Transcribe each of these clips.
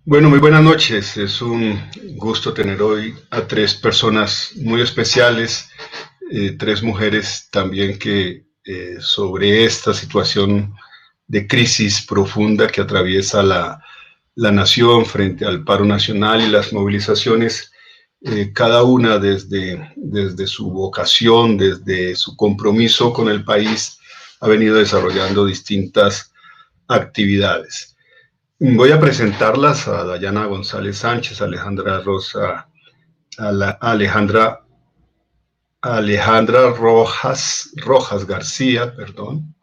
Bueno, muy buenas noches. Es un gusto tener hoy a tres personas muy especiales, tres mujeres también que sobre esta situación de crisis profunda que atraviesa la nación frente al paro nacional y las movilizaciones, cada una desde su vocación, desde su compromiso con el país, ha venido desarrollando distintas actividades. Voy a presentarlas a Dayana González Sánchez, Alejandra Rosa, Alejandra, Alejandra Rojas García, perdón,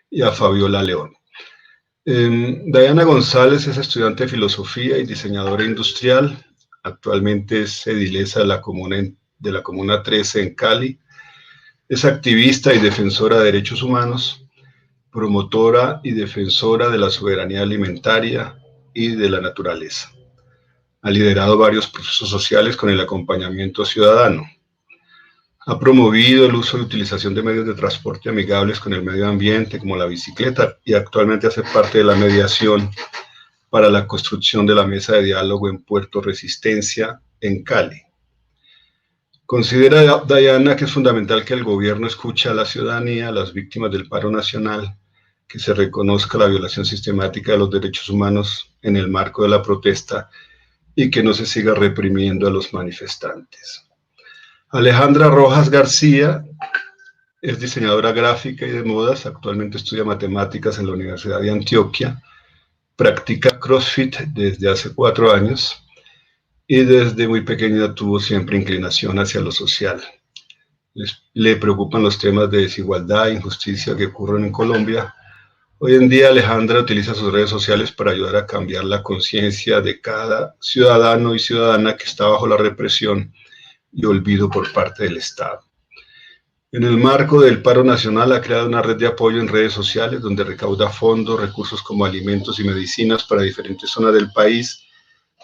y a Fabiola León. Dayana González es estudiante de filosofía y diseñadora industrial. Actualmente es edilesa de la Comuna 13 en Cali. Es activista y defensora de derechos humanos, promotora y defensora de la soberanía alimentaria y de la naturaleza. Ha liderado varios procesos sociales con el acompañamiento ciudadano. Ha promovido el uso y utilización de medios de transporte amigables con el medio ambiente, como la bicicleta, y actualmente hace parte de la mediación para la construcción de la mesa de diálogo en Puerto Resistencia, en Cali. Considera Dayana que es fundamental que el gobierno escuche a la ciudadanía, a las víctimas del paro nacional, que se reconozca la violación sistemática de los derechos humanos en el marco de la protesta y que no se siga reprimiendo a los manifestantes. Alejandra Rojas García es diseñadora gráfica y de modas, actualmente estudia matemáticas en la Universidad de Antioquia, practica CrossFit desde hace 4 años y desde muy pequeña tuvo siempre inclinación hacia lo social. Le preocupan los temas de desigualdad e injusticia que ocurren en Colombia. Hoy en día Alejandra utiliza sus redes sociales para ayudar a cambiar la conciencia de cada ciudadano y ciudadana que está bajo la represión y olvido por parte del Estado. En el marco del paro nacional ha creado una red de apoyo en redes sociales donde recauda fondos, recursos como alimentos y medicinas para diferentes zonas del país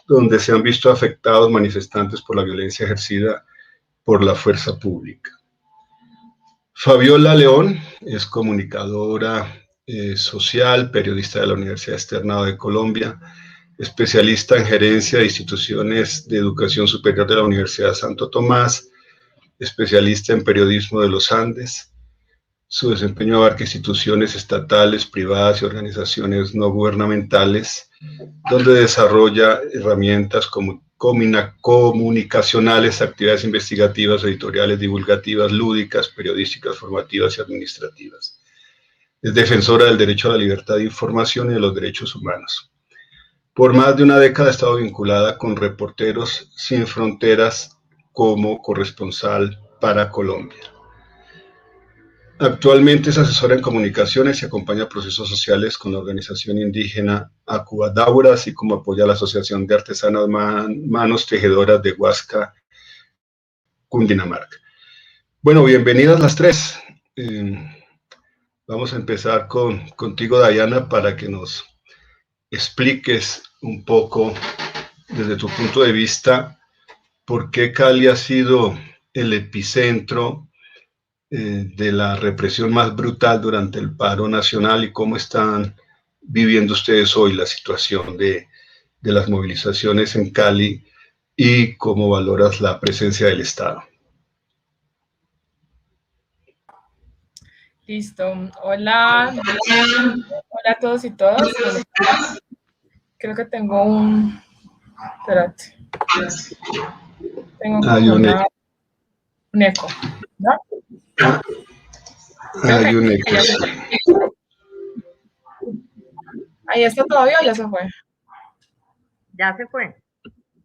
donde se han visto afectados manifestantes por la violencia ejercida por la fuerza pública. Fabiola León es comunicadora social, periodista de la Universidad Externado de Colombia, especialista en gerencia de instituciones de educación superior de la Universidad Santo Tomás, especialista en periodismo de los Andes. Su desempeño abarca instituciones estatales, privadas y organizaciones no gubernamentales, donde desarrolla herramientas como comunicacionales, actividades investigativas, editoriales, divulgativas, lúdicas, periodísticas, formativas y administrativas. Es defensora del derecho a la libertad de información y de los derechos humanos. Por más de una década ha estado vinculada con Reporteros Sin Fronteras como corresponsal para Colombia. Actualmente es asesora en comunicaciones y acompaña procesos sociales con la organización indígena Acubadaura, así como apoya a la Asociación de Artesanas Manos Tejedoras de Huasca, Cundinamarca. Bueno, bienvenidas las tres. Vamos a empezar contigo, Dayana, para que nos expliques un poco desde tu punto de vista por qué Cali ha sido el epicentro de la represión más brutal durante el paro nacional y cómo están viviendo ustedes hoy la situación de las movilizaciones en Cali y cómo valoras la presencia del Estado. Listo. Hola. Hola a todos y todas. Creo que tengo un... Espérate. Tengo como un eco, ¿no? Hay un eco. ¿Ahí está todavía o ya se fue? Ya se fue.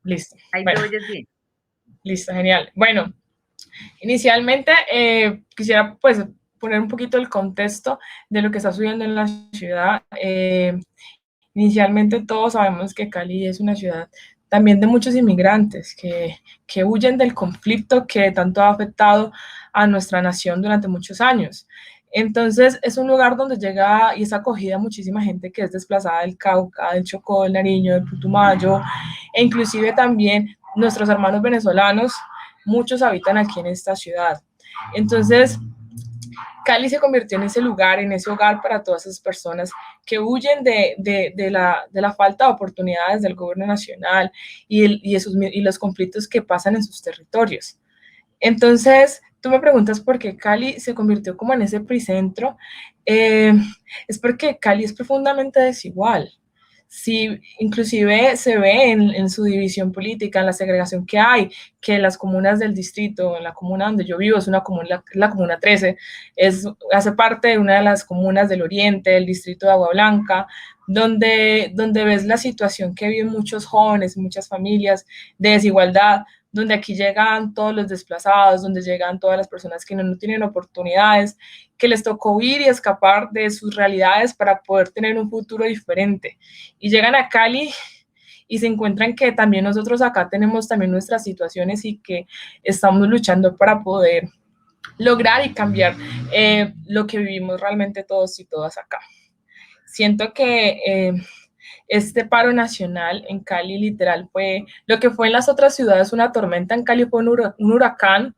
Listo. Ahí te oyes bien. Listo, genial. Bueno, inicialmente quisiera pues poner un poquito el contexto de lo que está sucediendo en la ciudad. Inicialmente todos sabemos que Cali es una ciudad también de muchos inmigrantes que huyen del conflicto que tanto ha afectado a nuestra nación durante muchos años. Entonces es un lugar donde llega y es acogida muchísima gente que es desplazada del Cauca, del Chocó, del Nariño, del Putumayo, e inclusive también nuestros hermanos venezolanos, muchos habitan aquí en esta ciudad. Entonces, Cali se convirtió en ese lugar, en ese hogar para todas esas personas que huyen de la falta de oportunidades del gobierno nacional y los conflictos que pasan en sus territorios. Entonces, tú me preguntas por qué Cali se convirtió como en ese epicentro. Es porque Cali es profundamente desigual. Sí, inclusive se ve en su división política, en la segregación que hay, que las comunas del distrito, en la comuna donde yo vivo, es una comuna, la comuna 13, hace parte de una de las comunas del oriente, del distrito de Agua Blanca, donde ves la situación que viven muchos jóvenes, muchas familias de desigualdad, donde aquí llegan todos los desplazados, donde llegan todas las personas que no tienen oportunidades, que les tocó huir y escapar de sus realidades para poder tener un futuro diferente. Y llegan a Cali y se encuentran que también nosotros acá tenemos también nuestras situaciones y que estamos luchando para poder lograr y cambiar lo que vivimos realmente todos y todas acá. Siento que este paro nacional en Cali literal fue lo que fue en las otras ciudades una tormenta. En Cali fue un huracán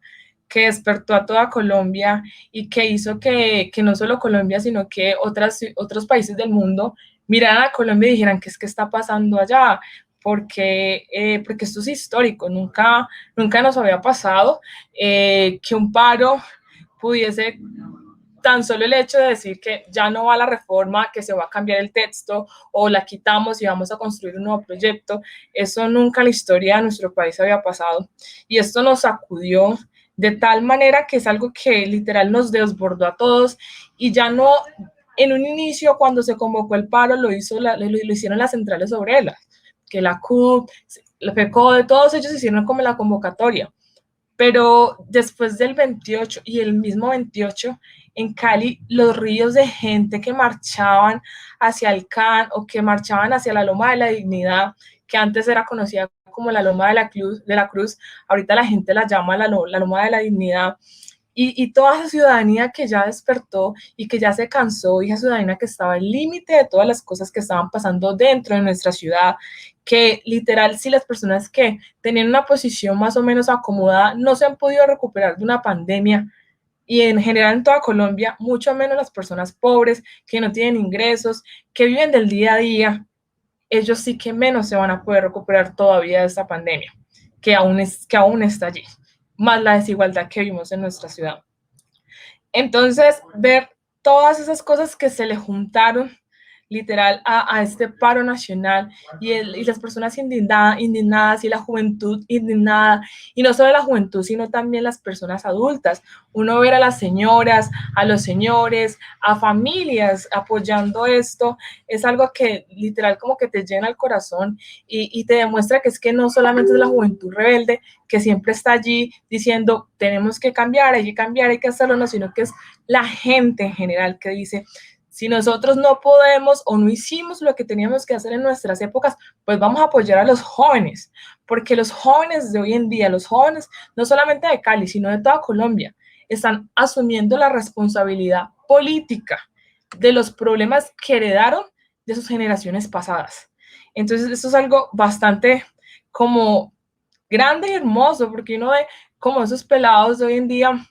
que despertó a toda Colombia y que hizo que no solo Colombia, sino que otros países del mundo miraran a Colombia y dijeran, ¿qué es que está pasando allá? Porque esto es histórico, nunca nos había pasado que un paro pudiese, tan solo el hecho de decir que ya no va la reforma, que se va a cambiar el texto o la quitamos y vamos a construir un nuevo proyecto, eso nunca en la historia de nuestro país había pasado. Y esto nos sacudió de tal manera que es algo que literal nos desbordó a todos y ya no, en un inicio cuando se convocó el paro lo hicieron las centrales obreras, que la CUT, la FECODE, todos ellos hicieron como la convocatoria. Pero después del 28 y el mismo 28, en Cali, los ríos de gente que marchaban hacia el CAN o que marchaban hacia la Loma de la Dignidad, que antes era conocida como la Loma de la Cruz, ahorita la gente la llama la Loma de la Dignidad, y toda esa ciudadanía que ya despertó y que ya se cansó, y esa ciudadanía que estaba al límite de todas las cosas que estaban pasando dentro de nuestra ciudad, que literal si las personas que tenían una posición más o menos acomodada no se han podido recuperar de una pandemia, y en general en toda Colombia, mucho menos las personas pobres que no tienen ingresos, que viven del día a día, ellos sí que menos se van a poder recuperar todavía de esta pandemia, que aún está allí, más la desigualdad que vimos en nuestra ciudad. Entonces, ver todas esas cosas que se le juntaron literal a este paro nacional y las personas indignadas y la juventud indignada, y no solo la juventud, sino también las personas adultas. Uno ver a las señoras, a los señores, a familias apoyando esto, es algo que literal como que te llena el corazón y te demuestra que es que no solamente es la juventud rebelde que siempre está allí diciendo tenemos que cambiar, hay que hacerlo, no, sino que es la gente en general que dice, si nosotros no podemos o no hicimos lo que teníamos que hacer en nuestras épocas, pues vamos a apoyar a los jóvenes, porque los jóvenes de hoy en día, los jóvenes no solamente de Cali, sino de toda Colombia, están asumiendo la responsabilidad política de los problemas que heredaron de sus generaciones pasadas. Entonces, esto es algo bastante como grande y hermoso, porque uno ve como esos pelados de hoy en día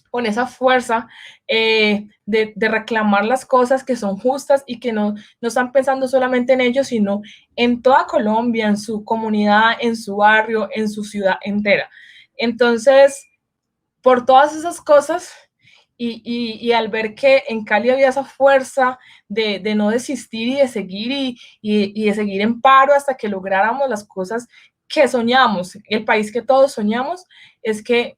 con esa fuerza de reclamar las cosas que son justas y que no están pensando solamente en ellos, sino en toda Colombia, en su comunidad, en su barrio, en su ciudad entera. Entonces, por todas esas cosas y al ver que en Cali había esa fuerza de no desistir y de seguir y de seguir en paro hasta que lográramos las cosas que soñamos, el país que todos soñamos, es que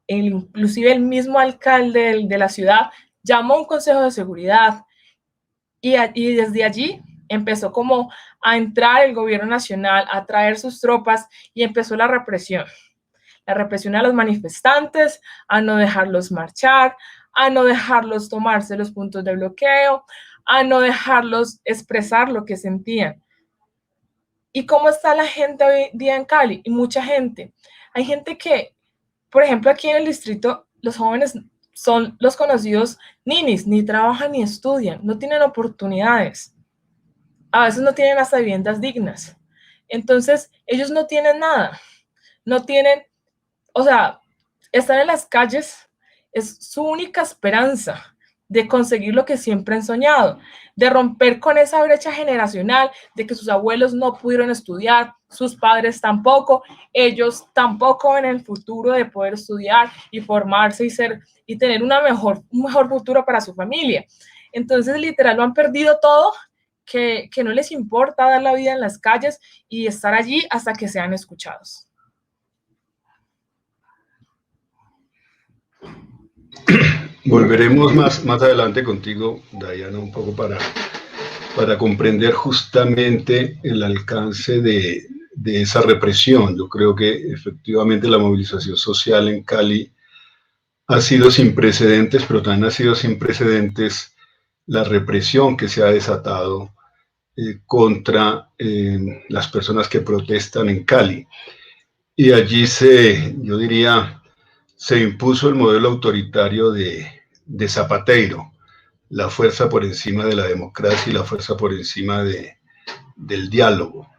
inclusive el mismo alcalde de la ciudad llamó a un consejo de seguridad y desde allí empezó como a entrar el gobierno nacional, a traer sus tropas y empezó la represión a los manifestantes, a no dejarlos marchar, a no dejarlos tomarse los puntos de bloqueo, a no dejarlos expresar lo que sentían. ¿Y cómo está la gente hoy día en Cali? Y mucha gente. Hay gente que, por ejemplo, aquí en el distrito, los jóvenes son los conocidos ninis, ni trabajan ni estudian, no tienen oportunidades. A veces no tienen hasta viviendas dignas. Entonces, ellos no tienen nada. No tienen, o sea, están en las calles es su única esperanza de conseguir lo que siempre han soñado, de romper con esa brecha generacional de que sus abuelos no pudieron estudiar, sus padres tampoco, ellos tampoco en el futuro de poder estudiar y formarse y tener un mejor futuro para su familia. Entonces, literal, lo han perdido todo, que no les importa dar la vida en las calles y estar allí hasta que sean escuchados. Volveremos más adelante contigo, Diana, un poco para comprender justamente el alcance de esa represión. Yo creo que efectivamente la movilización social en Cali ha sido sin precedentes, pero también ha sido sin precedentes la represión que se ha desatado contra las personas que protestan en Cali. Y allí yo diría, se impuso el modelo autoritario de Zapateiro, la fuerza por encima de la democracia y la fuerza por encima del diálogo.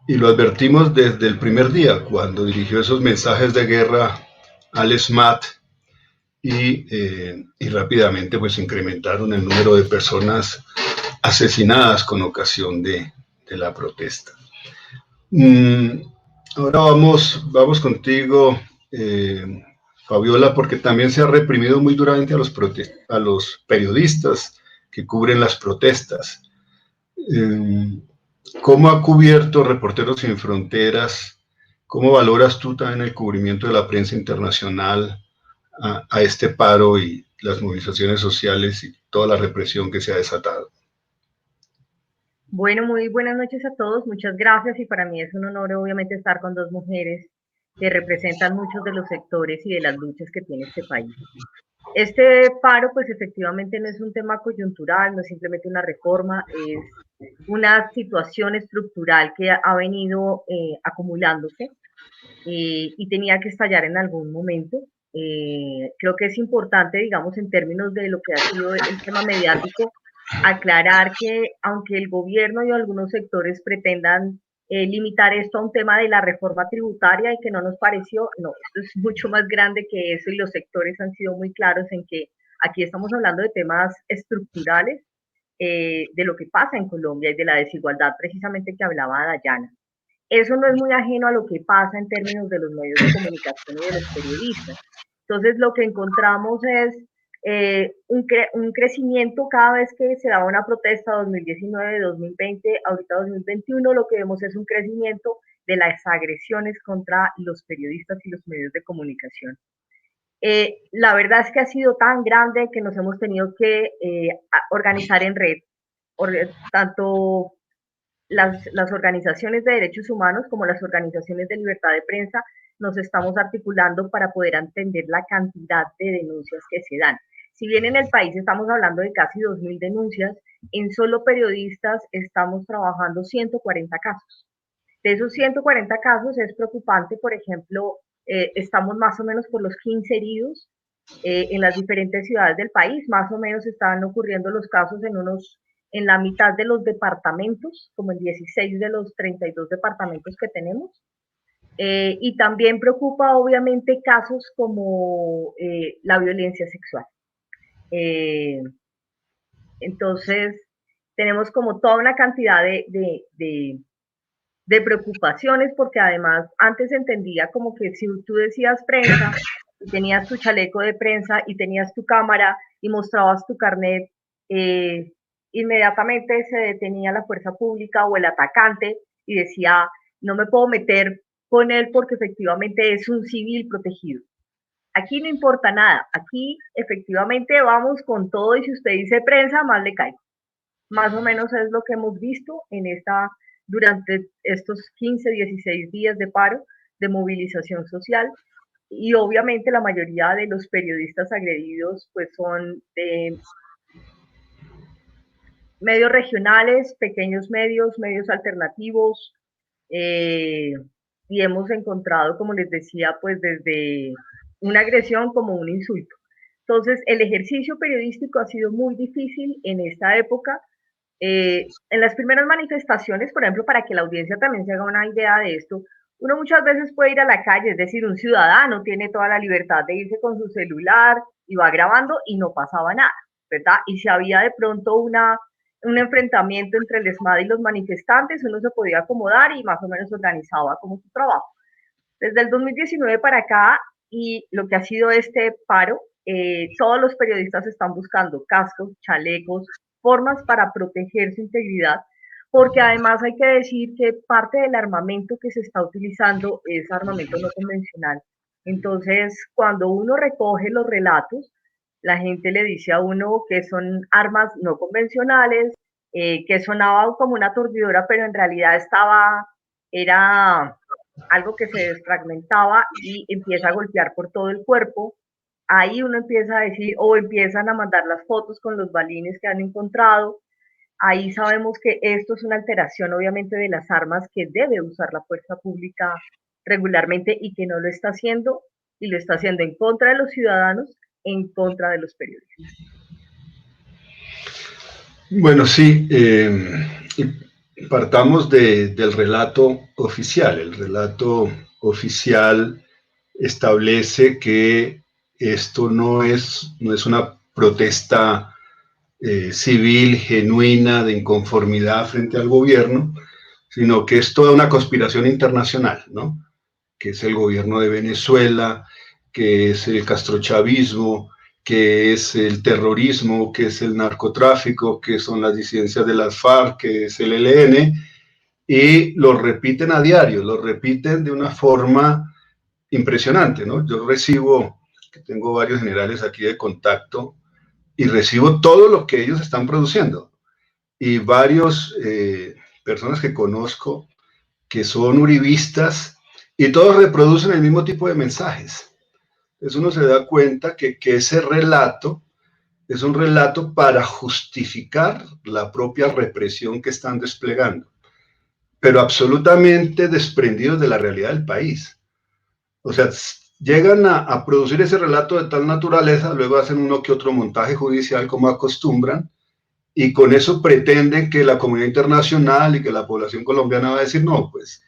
Y lo advertimos desde el primer día, cuando dirigió esos mensajes de guerra al SMAT y rápidamente pues incrementaron el número de personas asesinadas con ocasión de la protesta. Ahora vamos contigo, Fabiola, porque también se ha reprimido muy duramente a los periodistas que cubren las protestas. ¿Cómo ha cubierto Reporteros Sin Fronteras? ¿Cómo valoras tú también el cubrimiento de la prensa internacional a este paro y las movilizaciones sociales y toda la represión que se ha desatado? Bueno, muy buenas noches a todos, muchas gracias y para mí es un honor obviamente estar con dos mujeres que representan muchos de los sectores y de las luchas que tiene este país. Este paro pues efectivamente no es un tema coyuntural, no es simplemente una reforma, es una situación estructural que ha venido acumulándose y tenía que estallar en algún momento. Creo que es importante, digamos, en términos de lo que ha sido el tema mediático, aclarar que aunque el gobierno y algunos sectores pretendan limitar esto a un tema de la reforma tributaria y que no nos pareció, no, esto es mucho más grande que eso y los sectores han sido muy claros en que aquí estamos hablando de temas estructurales de lo que pasa en Colombia y de la desigualdad precisamente que hablaba Dayana. Eso no es muy ajeno a lo que pasa en términos de los medios de comunicación y de los periodistas. Entonces, lo que encontramos es un crecimiento cada vez que se da una protesta 2019, 2020, ahorita 2021, lo que vemos es un crecimiento de las agresiones contra los periodistas y los medios de comunicación. La verdad es que ha sido tan grande que nos hemos tenido que organizar en red, tanto las organizaciones de derechos humanos como las organizaciones de libertad de prensa nos estamos articulando para poder entender la cantidad de denuncias que se dan. Si bien en el país estamos hablando de casi 2.000 denuncias, en solo periodistas estamos trabajando 140 casos. De esos 140 casos es preocupante, por ejemplo, estamos más o menos por los 15 heridos en las diferentes ciudades del país, más o menos están ocurriendo los casos en la mitad de los departamentos, como en 16 de los 32 departamentos que tenemos. Y también preocupa obviamente casos como la violencia sexual. Entonces, tenemos como toda una cantidad de preocupaciones, porque además antes entendía como que si tú decías prensa, y tenías tu chaleco de prensa y tenías tu cámara y mostrabas tu carnet, inmediatamente se detenía la fuerza pública o el atacante y decía, no me puedo meter con él porque efectivamente es un civil protegido. Aquí no importa nada, aquí efectivamente vamos con todo y si usted dice prensa, más le caigo. Más o menos es lo que hemos visto durante estos 15, 16 días de paro, de movilización social, y obviamente la mayoría de los periodistas agredidos pues son de medios regionales, pequeños medios alternativos, y hemos encontrado, como les decía, pues desde una agresión como un insulto. Entonces, el ejercicio periodístico ha sido muy difícil en esta época. En las primeras manifestaciones, por ejemplo, para que la audiencia también se haga una idea de esto, uno muchas veces puede ir a la calle, es decir, un ciudadano tiene toda la libertad de irse con su celular y va grabando y no pasaba nada, ¿verdad? Y si había de pronto un enfrentamiento entre el ESMAD y los manifestantes, uno se podía acomodar y más o menos organizaba como su trabajo. Desde el 2019 para acá y lo que ha sido este paro, todos los periodistas están buscando cascos, chalecos, formas para proteger su integridad, porque además hay que decir que parte del armamento que se está utilizando es armamento no convencional. Entonces, cuando uno recoge los relatos, la gente le dice a uno que son armas no convencionales, que sonaba como una aturdidora, pero en realidad era algo que se desfragmentaba y empieza a golpear por todo el cuerpo. Ahí uno empieza a decir, o empiezan a mandar las fotos con los balines que han encontrado. Ahí sabemos que esto es una alteración, obviamente, de las armas que debe usar la fuerza pública regularmente y que no lo está haciendo, y lo está haciendo en contra de los ciudadanos, en contra de los periodistas. Bueno, sí, partamos del relato oficial. El relato oficial establece que esto no es una protesta civil genuina de inconformidad frente al gobierno, sino que es toda una conspiración internacional, ¿no? Que es el gobierno de Venezuela, que es el castrochavismo, que es el terrorismo, que es el narcotráfico, que son las disidencias de las FARC, que es el ELN, y lo repiten a diario, lo repiten de una forma impresionante, ¿no? Yo recibo, que tengo varios generales aquí de contacto, y recibo todo lo que ellos están produciendo. Y varios personas que conozco que son uribistas y todos reproducen el mismo tipo de mensajes. Entonces uno se da cuenta que ese relato es un relato para justificar la propia represión que están desplegando, pero absolutamente desprendidos de la realidad del país. O sea, llegan a producir ese relato de tal naturaleza, luego hacen uno que otro montaje judicial como acostumbran, y con eso pretenden que la comunidad internacional y que la población colombiana va a decir, no, pues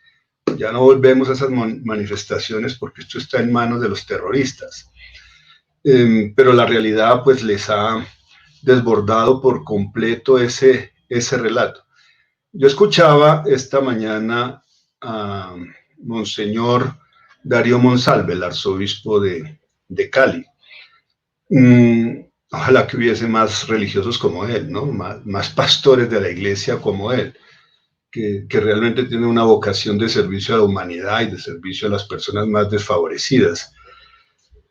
ya no volvemos a esas manifestaciones porque esto está en manos de los terroristas. Pero la realidad pues les ha desbordado por completo ese relato. Yo escuchaba esta mañana a Monseñor Darío Monsalve, el arzobispo de Cali. Ojalá que hubiese más religiosos como él, ¿no? Más pastores de la iglesia como él, que realmente tiene una vocación de servicio a la humanidad y de servicio a las personas más desfavorecidas.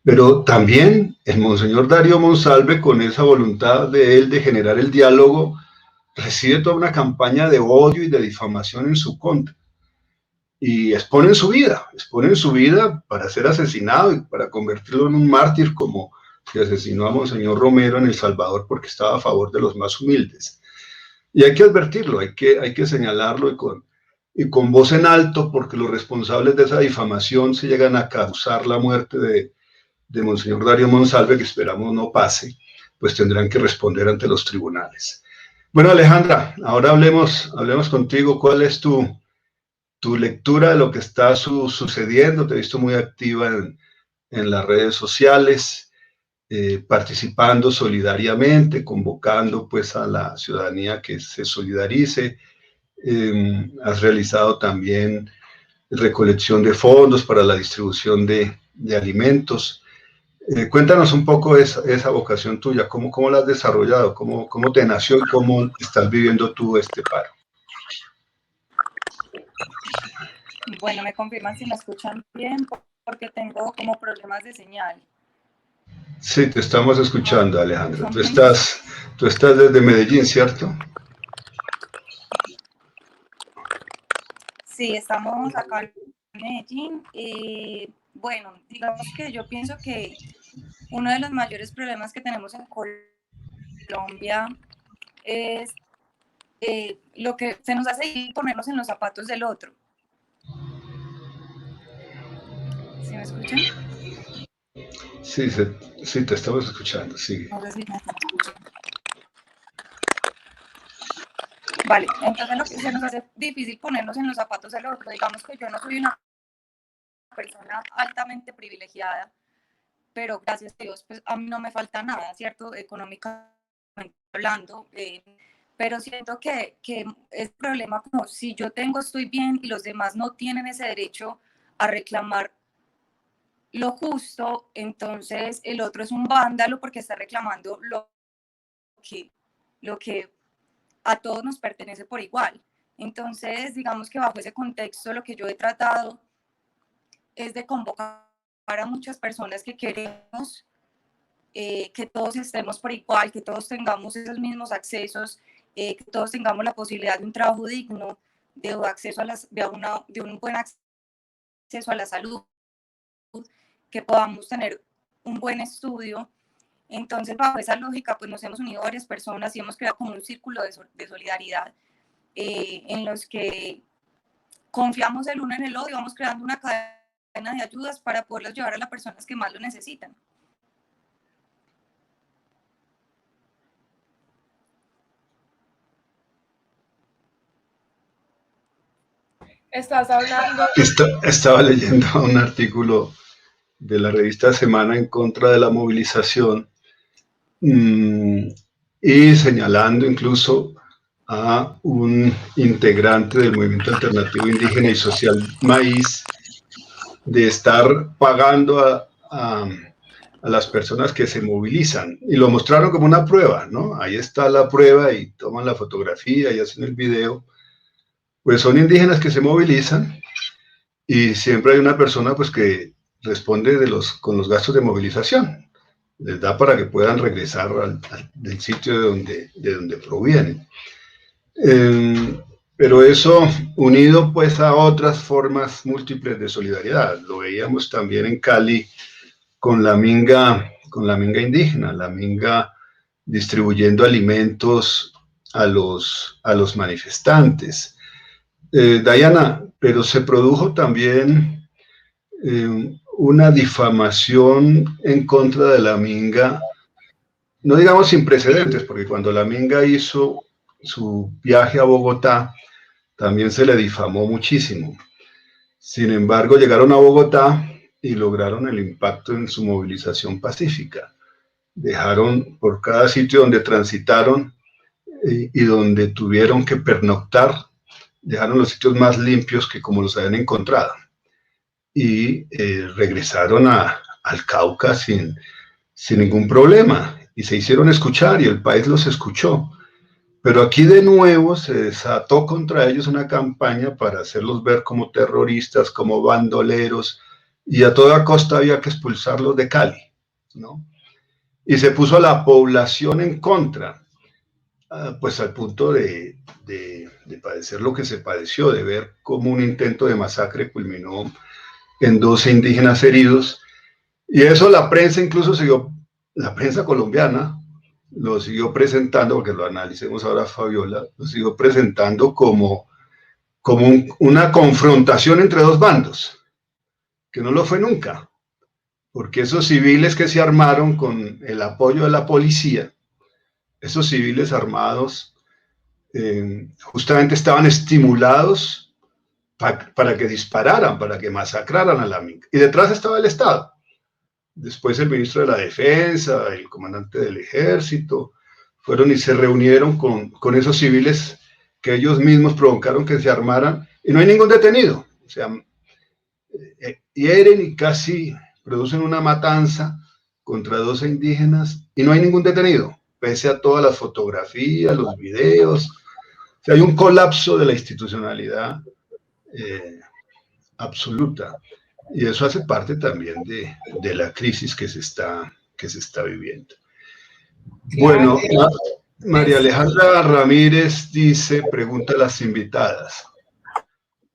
Pero también el Monseñor Darío Monsalve, con esa voluntad de él de generar el diálogo, recibe toda una campaña de odio y de difamación en su contra. Y exponen su vida para ser asesinado y para convertirlo en un mártir, como que asesinó a Monseñor Romero en El Salvador porque estaba a favor de los más humildes. Y hay que advertirlo, hay que señalarlo y con voz en alto, porque los responsables de esa difamación, si llegan a causar la muerte de Monseñor Darío Monsalve, que esperamos no pase, pues tendrán que responder ante los tribunales. Bueno, Alejandra, ahora hablemos contigo. ¿Cuál es tu lectura de lo que está sucediendo? Te he visto muy activa en las redes sociales, participando solidariamente, convocando pues a la ciudadanía que se solidarice. Has realizado también recolección de fondos para la distribución de alimentos. Cuéntanos un poco esa vocación tuya, cómo la has desarrollado, cómo te nació y cómo estás viviendo tú este paro. Bueno, me confirman si me escuchan bien porque tengo como problemas de señal. Sí, te estamos escuchando, Alejandra. Tú estás desde Medellín, ¿cierto? Sí, estamos acá en Medellín. Bueno, digamos que yo pienso que uno de los mayores problemas que tenemos en Colombia es lo que se nos hace ir ponernos en los zapatos del otro. ¿Sí me escuchan? Sí, te estamos escuchando, sigue. No sé si me están escuchando. Vale, entonces lo que se nos hace difícil ponernos en los zapatos del otro. Digamos que yo no soy una persona altamente privilegiada pero gracias a Dios, pues a mí no me falta nada, ¿cierto? Económicamente hablando, pero siento que es problema como si yo estoy bien y los demás no tienen ese derecho a reclamar lo justo, entonces el otro es un vándalo porque está reclamando lo que a todos nos pertenece por igual. Entonces, digamos que bajo ese contexto lo que yo he tratado es de convocar a muchas personas que queremos que todos estemos por igual, que todos tengamos esos mismos accesos, que todos tengamos la posibilidad de un trabajo digno, de acceso a de un buen acceso a la salud, que podamos tener un buen estudio. Entonces, bajo esa lógica, pues nos hemos unido varias personas y hemos creado como un círculo de solidaridad en los que confiamos el uno en el otro y vamos creando una cadena de ayudas para poderlos llevar a las personas que más lo necesitan. Estás hablando... Estaba leyendo un artículo de la revista Semana en contra de la movilización y señalando incluso a un integrante del movimiento alternativo indígena y social Maíz de estar pagando a las personas que se movilizan, y lo mostraron como una prueba, ¿no? Ahí está la prueba y toman la fotografía y hacen el video. Pues son indígenas que se movilizan y siempre hay una persona pues que responde con los gastos de movilización. Les da para que puedan regresar del sitio de donde provienen. Pero eso unido pues a otras formas múltiples de solidaridad. Lo veíamos también en Cali con la minga indígena, la minga distribuyendo alimentos a los manifestantes. Diana, pero se produjo también una difamación en contra de la minga, no digamos sin precedentes, porque cuando la minga hizo su viaje a Bogotá, también se le difamó muchísimo. Sin embargo, llegaron a Bogotá y lograron el impacto en su movilización pacífica. Dejaron por cada sitio donde transitaron y donde tuvieron que pernoctar, dejaron los sitios más limpios que como los habían encontrado. Y regresaron al Cauca sin ningún problema. Y se hicieron escuchar y el país los escuchó. Pero aquí de nuevo se desató contra ellos una campaña para hacerlos ver como terroristas, como bandoleros, y a toda costa había que expulsarlos de Cali, ¿no? Y se puso a la población en contra, pues al punto de padecer lo que se padeció, de ver cómo un intento de masacre culminó en 12 indígenas heridos. Y eso la prensa incluso siguió, la prensa colombiana lo siguió presentando, porque lo analicemos ahora Fabiola, lo siguió presentando como una confrontación entre dos bandos, que no lo fue nunca, porque esos civiles que se armaron con el apoyo de la policía, esos civiles armados justamente estaban estimulados para que dispararan, para que masacraran a la minga, y detrás estaba el Estado. Después el ministro de la Defensa, el comandante del Ejército, fueron y se reunieron con esos civiles que ellos mismos provocaron que se armaran, y no hay ningún detenido. O sea, hieren y casi producen una matanza contra 12 indígenas y no hay ningún detenido, pese a todas las fotografías, los videos. O sea, hay un colapso de la institucionalidad absoluta. Y eso hace parte también de la crisis que se está viviendo. Bueno, María Alejandra Ramírez pregunta a las invitadas,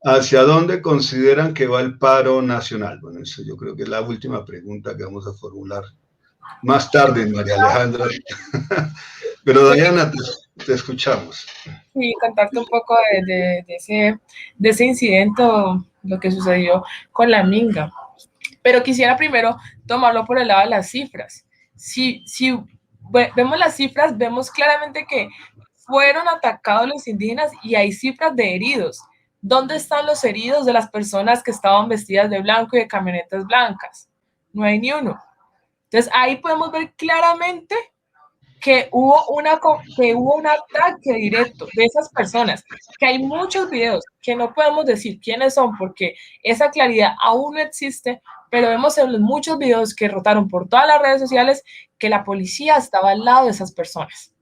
¿hacia dónde consideran que va el paro nacional? Bueno, eso yo creo que es la última pregunta que vamos a formular más tarde, María Alejandra. Pero Diana, te escuchamos. Sí, contarte un poco de ese incidente, lo que sucedió con la minga. Pero quisiera primero tomarlo por el lado de las cifras. Si vemos las cifras, vemos claramente que fueron atacados los indígenas y hay cifras de heridos. ¿Dónde están los heridos de las personas que estaban vestidas de blanco y de camionetas blancas? No hay ni uno. Entonces ahí podemos ver claramente que hubo un ataque directo de esas personas, que hay muchos videos que no podemos decir quiénes son porque esa claridad aún no existe, pero vemos en los muchos videos que rotaron por todas las redes sociales que la policía estaba al lado de esas personas,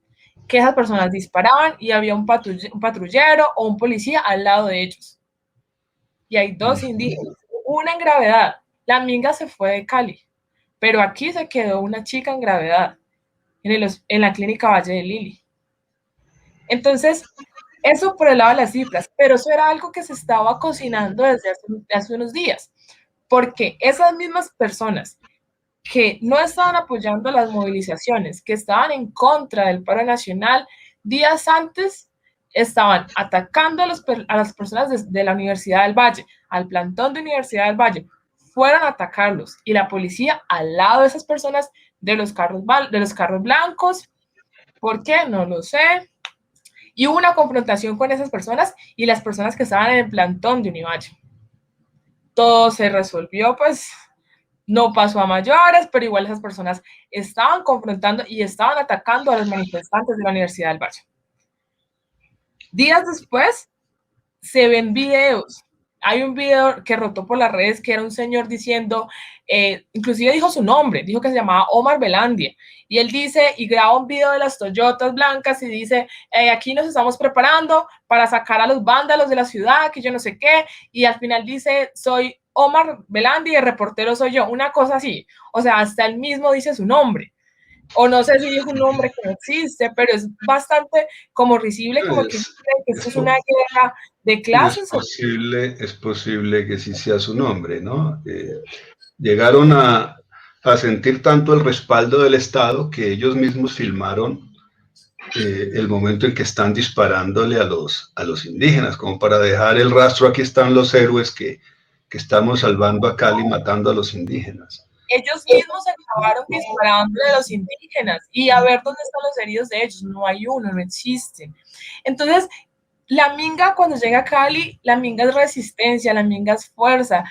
que esas personas disparaban y había un patrullero o un policía al lado de ellos. Y hay dos indígenas, una en gravedad. La minga se fue de Cali, pero aquí se quedó una chica en gravedad en la clínica Valle de Lili. Entonces, eso por el lado de las cifras, pero eso era algo que se estaba cocinando desde hace unos días, porque esas mismas personas que no estaban apoyando las movilizaciones, que estaban en contra del paro nacional, días antes estaban atacando a las personas de la Universidad del Valle, al plantón de Universidad del Valle, fueron a atacarlos y la policía al lado de esas personas de los carros blancos. ¿Por qué? No lo sé. Y hubo una confrontación con esas personas y las personas que estaban en el plantón de Univalle. Todo se resolvió, pues no pasó a mayores, pero igual esas personas estaban confrontando y estaban atacando a los manifestantes de la Universidad del Valle. Días después se ven videos. Hay un video que rotó por las redes que era un señor diciendo, inclusive dijo su nombre, dijo que se llamaba Omar Belandia, y él dice, y graba un video de las Toyotas blancas y dice, aquí nos estamos preparando para sacar a los vándalos de la ciudad, que yo no sé qué, y al final dice, soy Omar Belandia y el reportero soy yo, una cosa así, o sea, hasta él mismo dice su nombre. O no sé si dijo un nombre que no existe, pero es bastante como risible, como que esto es una guerra de clases. Es posible que sí sea su nombre, ¿no? Llegaron a sentir tanto el respaldo del Estado que ellos mismos filmaron el momento en que están disparándole a los indígenas, como para dejar el rastro, aquí están los héroes que estamos salvando a Cali, matando a los indígenas. Ellos mismos acabaron disparando a los indígenas y a ver dónde están los heridos de ellos. No hay uno, no existen. Entonces, la minga cuando llega a Cali, la minga es resistencia, la minga es fuerza.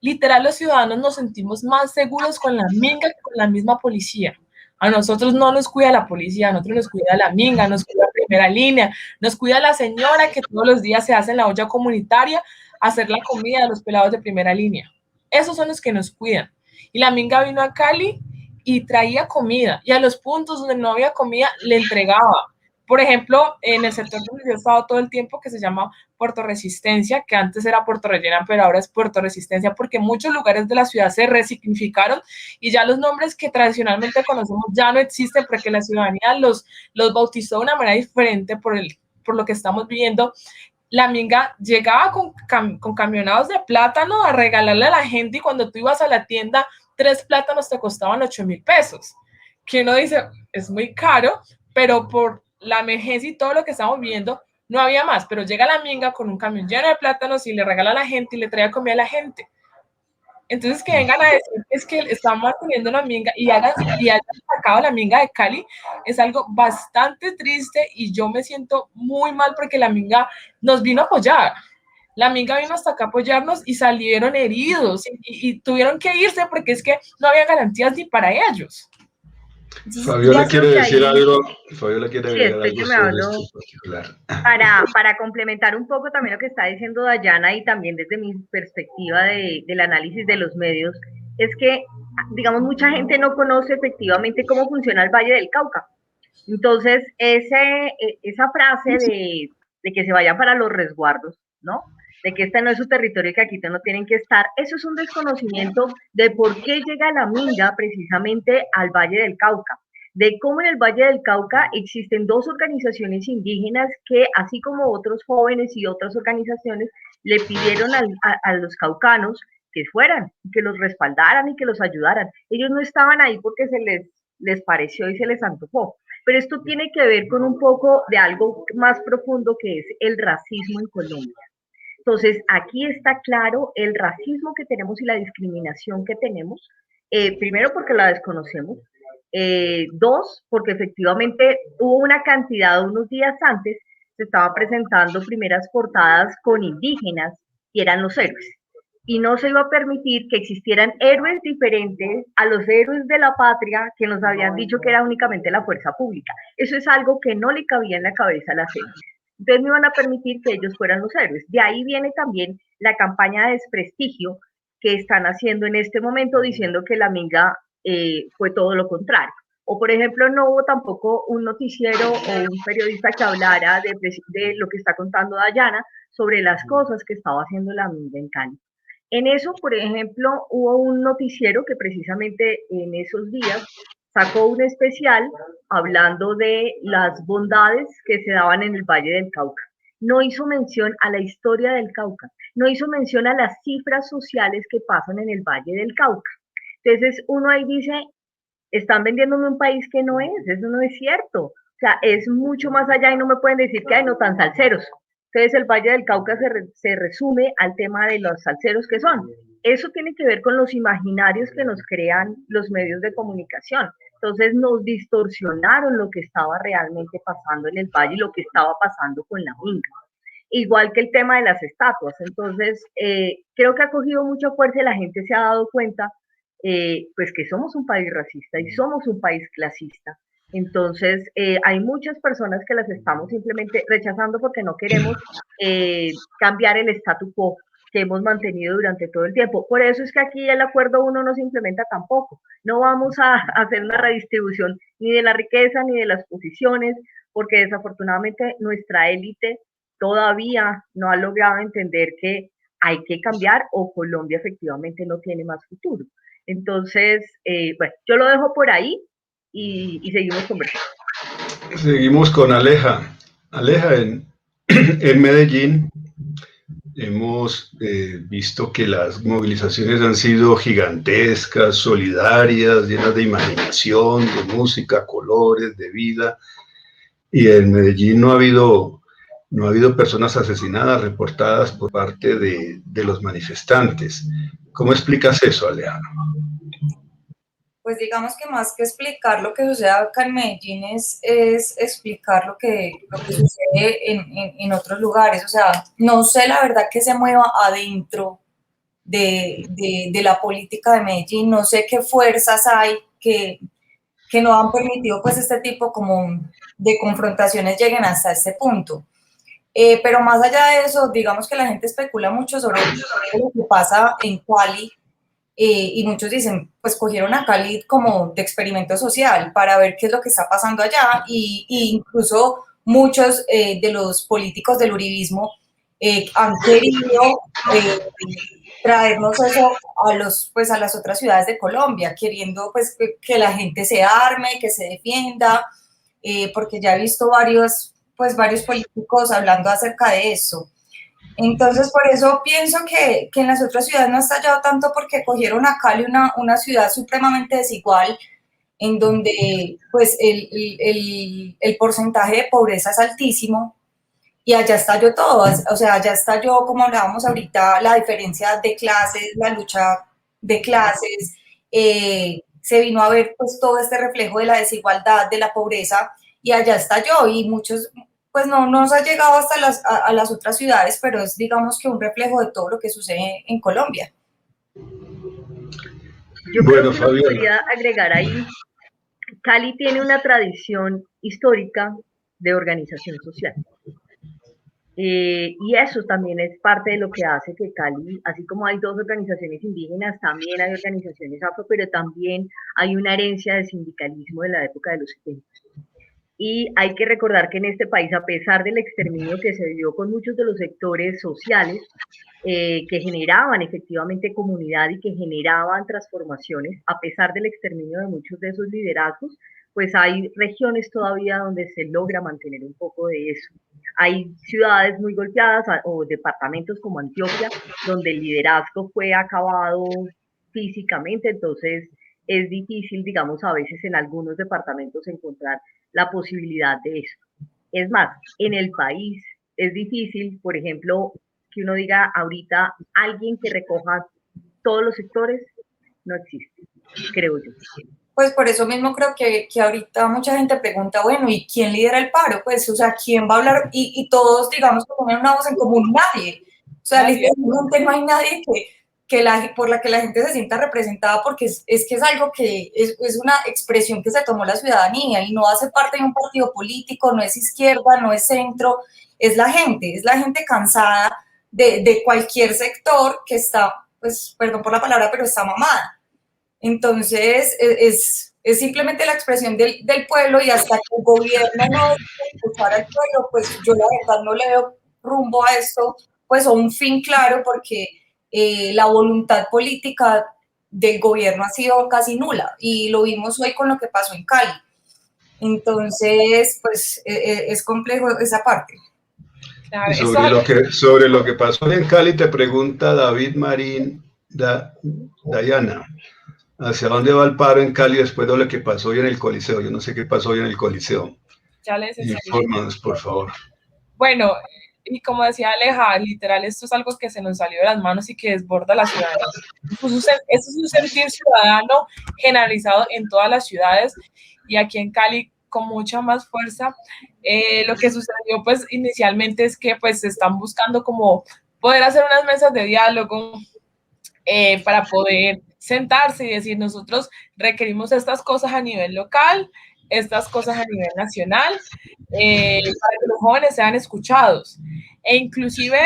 Literal, los ciudadanos nos sentimos más seguros con la minga que con la misma policía. A nosotros no nos cuida la policía, a nosotros nos cuida la minga, nos cuida primera línea, nos cuida la señora que todos los días se hace en la olla comunitaria hacer la comida de los pelados de primera línea. Esos son los que nos cuidan. Y la minga vino a Cali y traía comida, y a los puntos donde no había comida le entregaba. Por ejemplo, en el sector donde yo he estado todo el tiempo, que se llama Puerto Resistencia, que antes era Puerto Rellena, pero ahora es Puerto Resistencia, porque muchos lugares de la ciudad se resignificaron y ya los nombres que tradicionalmente conocemos ya no existen porque la ciudadanía los bautizó de una manera diferente por lo que estamos viviendo. La minga llegaba con camionados de plátano a regalarle a la gente y cuando tú ibas a la tienda, 3 plátanos te costaban 8,000 pesos. Que uno dice, es muy caro, pero por la emergencia y todo lo que estamos viendo, no había más. Pero llega la minga con un camión lleno de plátanos y le regala a la gente y le trae comida a la gente. Entonces, que vengan a decir es que están manteniendo la minga y hayan sacado la minga de Cali es algo bastante triste y yo me siento muy mal porque la minga nos vino a apoyar. La minga vino hasta acá a apoyarnos y salieron heridos y tuvieron que irse porque es que no había garantías ni para ellos. Entonces, Fabiola quiere decir algo. Fabiola quiere agregar algo sobre esto en particular. Para complementar un poco también lo que está diciendo Dayana y también desde mi perspectiva del análisis de los medios, es que, digamos, mucha gente no conoce efectivamente cómo funciona el Valle del Cauca. Entonces, esa frase de que se vayan para los resguardos, ¿no? De que este no es su territorio y que aquí no tienen que estar, eso es un desconocimiento de por qué llega la minga precisamente al Valle del Cauca, de cómo en el Valle del Cauca existen 2 organizaciones indígenas que, así como otros jóvenes y otras organizaciones, le pidieron a los caucanos que fueran, que los respaldaran y que los ayudaran. Ellos no estaban ahí porque les pareció y se les antojó. Pero esto tiene que ver con un poco de algo más profundo que es el racismo en Colombia. Entonces, aquí está claro el racismo que tenemos y la discriminación que tenemos, primero porque la desconocemos, 2, porque efectivamente hubo una cantidad, unos días antes, se estaba presentando primeras portadas con indígenas y eran los héroes. y no se iba a permitir que existieran héroes diferentes a los héroes de la patria que nos habían dicho que era únicamente la fuerza pública. Eso es algo que no le cabía en la cabeza a las élites. Entonces no iban a permitir que ellos fueran los héroes. De ahí viene también la campaña de desprestigio que están haciendo en este momento diciendo que la Minga fue todo lo contrario. O, por ejemplo, no hubo tampoco un noticiero o un periodista que hablara de lo que está contando Dayana sobre las cosas que estaba haciendo la Minga en Cali. En eso, por ejemplo, hubo un noticiero que precisamente en esos días sacó un especial hablando de las bondades que se daban en el Valle del Cauca. No hizo mención a la historia del Cauca, no hizo mención a las cifras sociales que pasan en el Valle del Cauca. Entonces uno ahí dice, están vendiéndome un país que no es, eso no es cierto. O sea, es mucho más allá y no me pueden decir que hay no tan salseros. Entonces el Valle del Cauca se resume al tema de los salseros que son. Eso tiene que ver con los imaginarios que nos crean los medios de comunicación. Entonces nos distorsionaron lo que estaba realmente pasando en el Valle y lo que estaba pasando con la Minga. Igual que el tema de las estatuas. Entonces, creo que ha cogido mucha fuerza y la gente se ha dado cuenta pues que somos un país racista y somos un país clasista. Entonces, hay muchas personas que las estamos simplemente rechazando porque no queremos cambiar el statu quo que hemos mantenido durante todo el tiempo. Por eso es que aquí el acuerdo 1 no se implementa tampoco. No vamos a hacer una redistribución ni de la riqueza ni de las posiciones, porque desafortunadamente nuestra élite todavía no ha logrado entender que hay que cambiar o Colombia efectivamente no tiene más futuro. Entonces, bueno, yo lo dejo por ahí y seguimos conversando. Seguimos con Aleja. Aleja, en Medellín hemos visto que las movilizaciones han sido gigantescas, solidarias, llenas de imaginación, de música, colores, de vida. Y en Medellín no ha habido personas asesinadas reportadas por parte de los manifestantes. ¿Cómo explicas eso, Alejandro? Pues digamos que más que explicar lo que sucede acá en Medellín es explicar lo que sucede en otros lugares. O sea, no sé la verdad que se mueva adentro de la política de Medellín, no sé qué fuerzas hay que no han permitido pues este tipo como de confrontaciones lleguen hasta este punto. Pero más allá de eso, digamos que la gente especula mucho sobre lo que pasa en Cali, y muchos dicen, pues cogieron a Cali como de experimento social para ver qué es lo que está pasando allá, y incluso muchos de los políticos del uribismo han querido traernos eso a las otras ciudades de Colombia, queriendo pues que la gente se arme, que se defienda, porque ya he visto varios políticos hablando acerca de eso. Entonces, por eso pienso que en las otras ciudades no ha estallado tanto, porque cogieron a Cali, una ciudad supremamente desigual, en donde pues el porcentaje de pobreza es altísimo, y allá estalló todo. O sea, allá estalló, como hablábamos ahorita, la diferencia de clases, la lucha de clases, se vino a ver pues todo este reflejo de la desigualdad, de la pobreza, y allá estalló, y muchos pues no nos ha llegado hasta a las otras ciudades, pero es digamos que un reflejo de todo lo que sucede en Colombia. Yo creo que podría agregar ahí, Cali tiene una tradición histórica de organización social. Y eso también es parte de lo que hace que Cali, así como hay 2 organizaciones indígenas, también hay organizaciones afro, pero también hay una herencia de sindicalismo de la época de los 70. Y hay que recordar que en este país, a pesar del exterminio que se dio con muchos de los sectores sociales que generaban efectivamente comunidad y que generaban transformaciones, a pesar del exterminio de muchos de esos liderazgos, pues hay regiones todavía donde se logra mantener un poco de eso. Hay ciudades muy golpeadas o departamentos como Antioquia, donde el liderazgo fue acabado físicamente, entonces es difícil, digamos, a veces en algunos departamentos encontrar la posibilidad de eso. Es más, en el país es difícil, por ejemplo, que uno diga ahorita alguien que recoja todos los sectores, no existe, creo yo. Pues por eso mismo creo que ahorita mucha gente pregunta, bueno, ¿y quién lidera el paro? Pues, o sea, ¿quién va a hablar? Y todos, digamos, que ponen una voz en común, nadie. O sea, literalmente no hay nadie por la que la gente se sienta representada, porque es que es algo que es una expresión que se tomó la ciudadanía y no hace parte de un partido político, no es izquierda, no es centro, es la gente cansada de cualquier sector que está, pues, perdón por la palabra, pero está mamada. Entonces, es simplemente la expresión del pueblo, y hasta que el gobierno no escuchar al pueblo, pues yo la verdad no le veo rumbo a esto, pues, o un fin claro, porque la voluntad política del gobierno ha sido casi nula, y lo vimos hoy con lo que pasó en Cali. Entonces, pues, es complejo esa parte. Claro, sobre lo que pasó en Cali, te pregunta David Marín, Dayana, ¿hacia dónde va el paro en Cali después de lo que pasó hoy en el Coliseo? Yo no sé qué pasó hoy en el Coliseo. Ya les Infórmanos, por favor. Bueno, y como decía Aleja, literal, esto es algo que se nos salió de las manos y que desborda la ciudadanía. Esto es un sentir ciudadano generalizado en todas las ciudades, y aquí en Cali con mucha más fuerza. Lo que sucedió, pues, inicialmente es que, pues, se están buscando como poder hacer unas mesas de diálogo para poder sentarse y decir, nosotros requerimos estas cosas a nivel local, estas cosas a nivel nacional, para que los jóvenes sean escuchados. E inclusive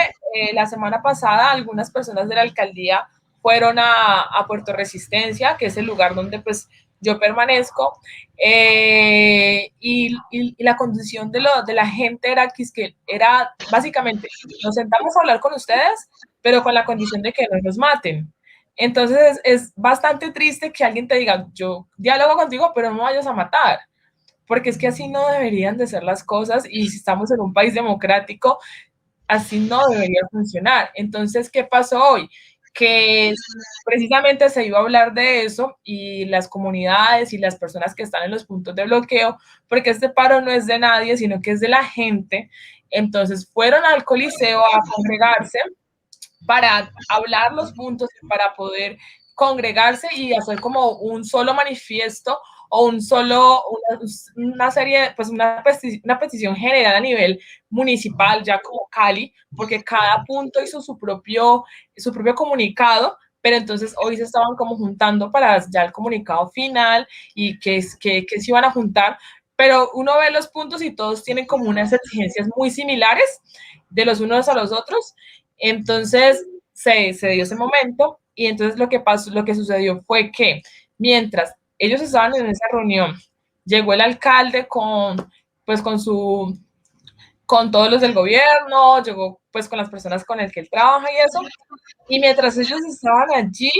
la semana pasada algunas personas de la alcaldía fueron a Puerto Resistencia, que es el lugar donde pues yo permanezco, y la condición de la gente era que era básicamente, nos sentamos a hablar con ustedes, pero con la condición de que no nos maten. Entonces es bastante triste que alguien te diga, yo dialogo contigo, pero no me vayas a matar, porque es que así no deberían de ser las cosas, y si estamos en un país democrático, así no debería funcionar. Entonces, ¿qué pasó hoy? Que precisamente se iba a hablar de eso, y las comunidades y las personas que están en los puntos de bloqueo, porque este paro no es de nadie, sino que es de la gente, entonces fueron al Coliseo a congregarse para hablar los puntos, para poder congregarse y hacer como un solo manifiesto o una serie, pues una petición general a nivel municipal, ya como Cali, porque cada punto hizo su propio comunicado, pero entonces hoy se estaban como juntando para ya el comunicado final, y que se iban a juntar, pero uno ve los puntos y todos tienen como unas exigencias muy similares de los unos a los otros. Entonces se dio ese momento, y entonces lo que sucedió fue que mientras ellos estaban en esa reunión, llegó el alcalde con todos los del gobierno, llegó pues con las personas con las que él trabaja y eso, y mientras ellos estaban allí,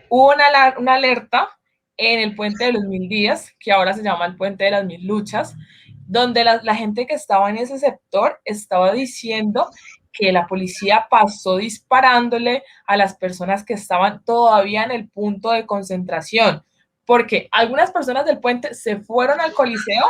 hubo una alerta en el Puente de los 1000 días, que ahora se llama el Puente de las 1000 luchas, donde la gente que estaba en ese sector estaba diciendo que la policía pasó disparándole a las personas que estaban todavía en el punto de concentración, porque algunas personas del puente se fueron al Coliseo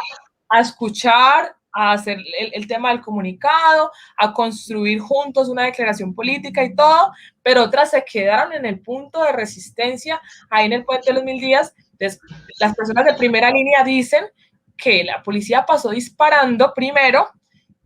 a escuchar, a hacer el tema del comunicado, a construir juntos una declaración política y todo, pero otras se quedaron en el punto de resistencia, ahí en el Puente de los 1000 días. Entonces, las personas de primera línea dicen que la policía pasó disparando primero,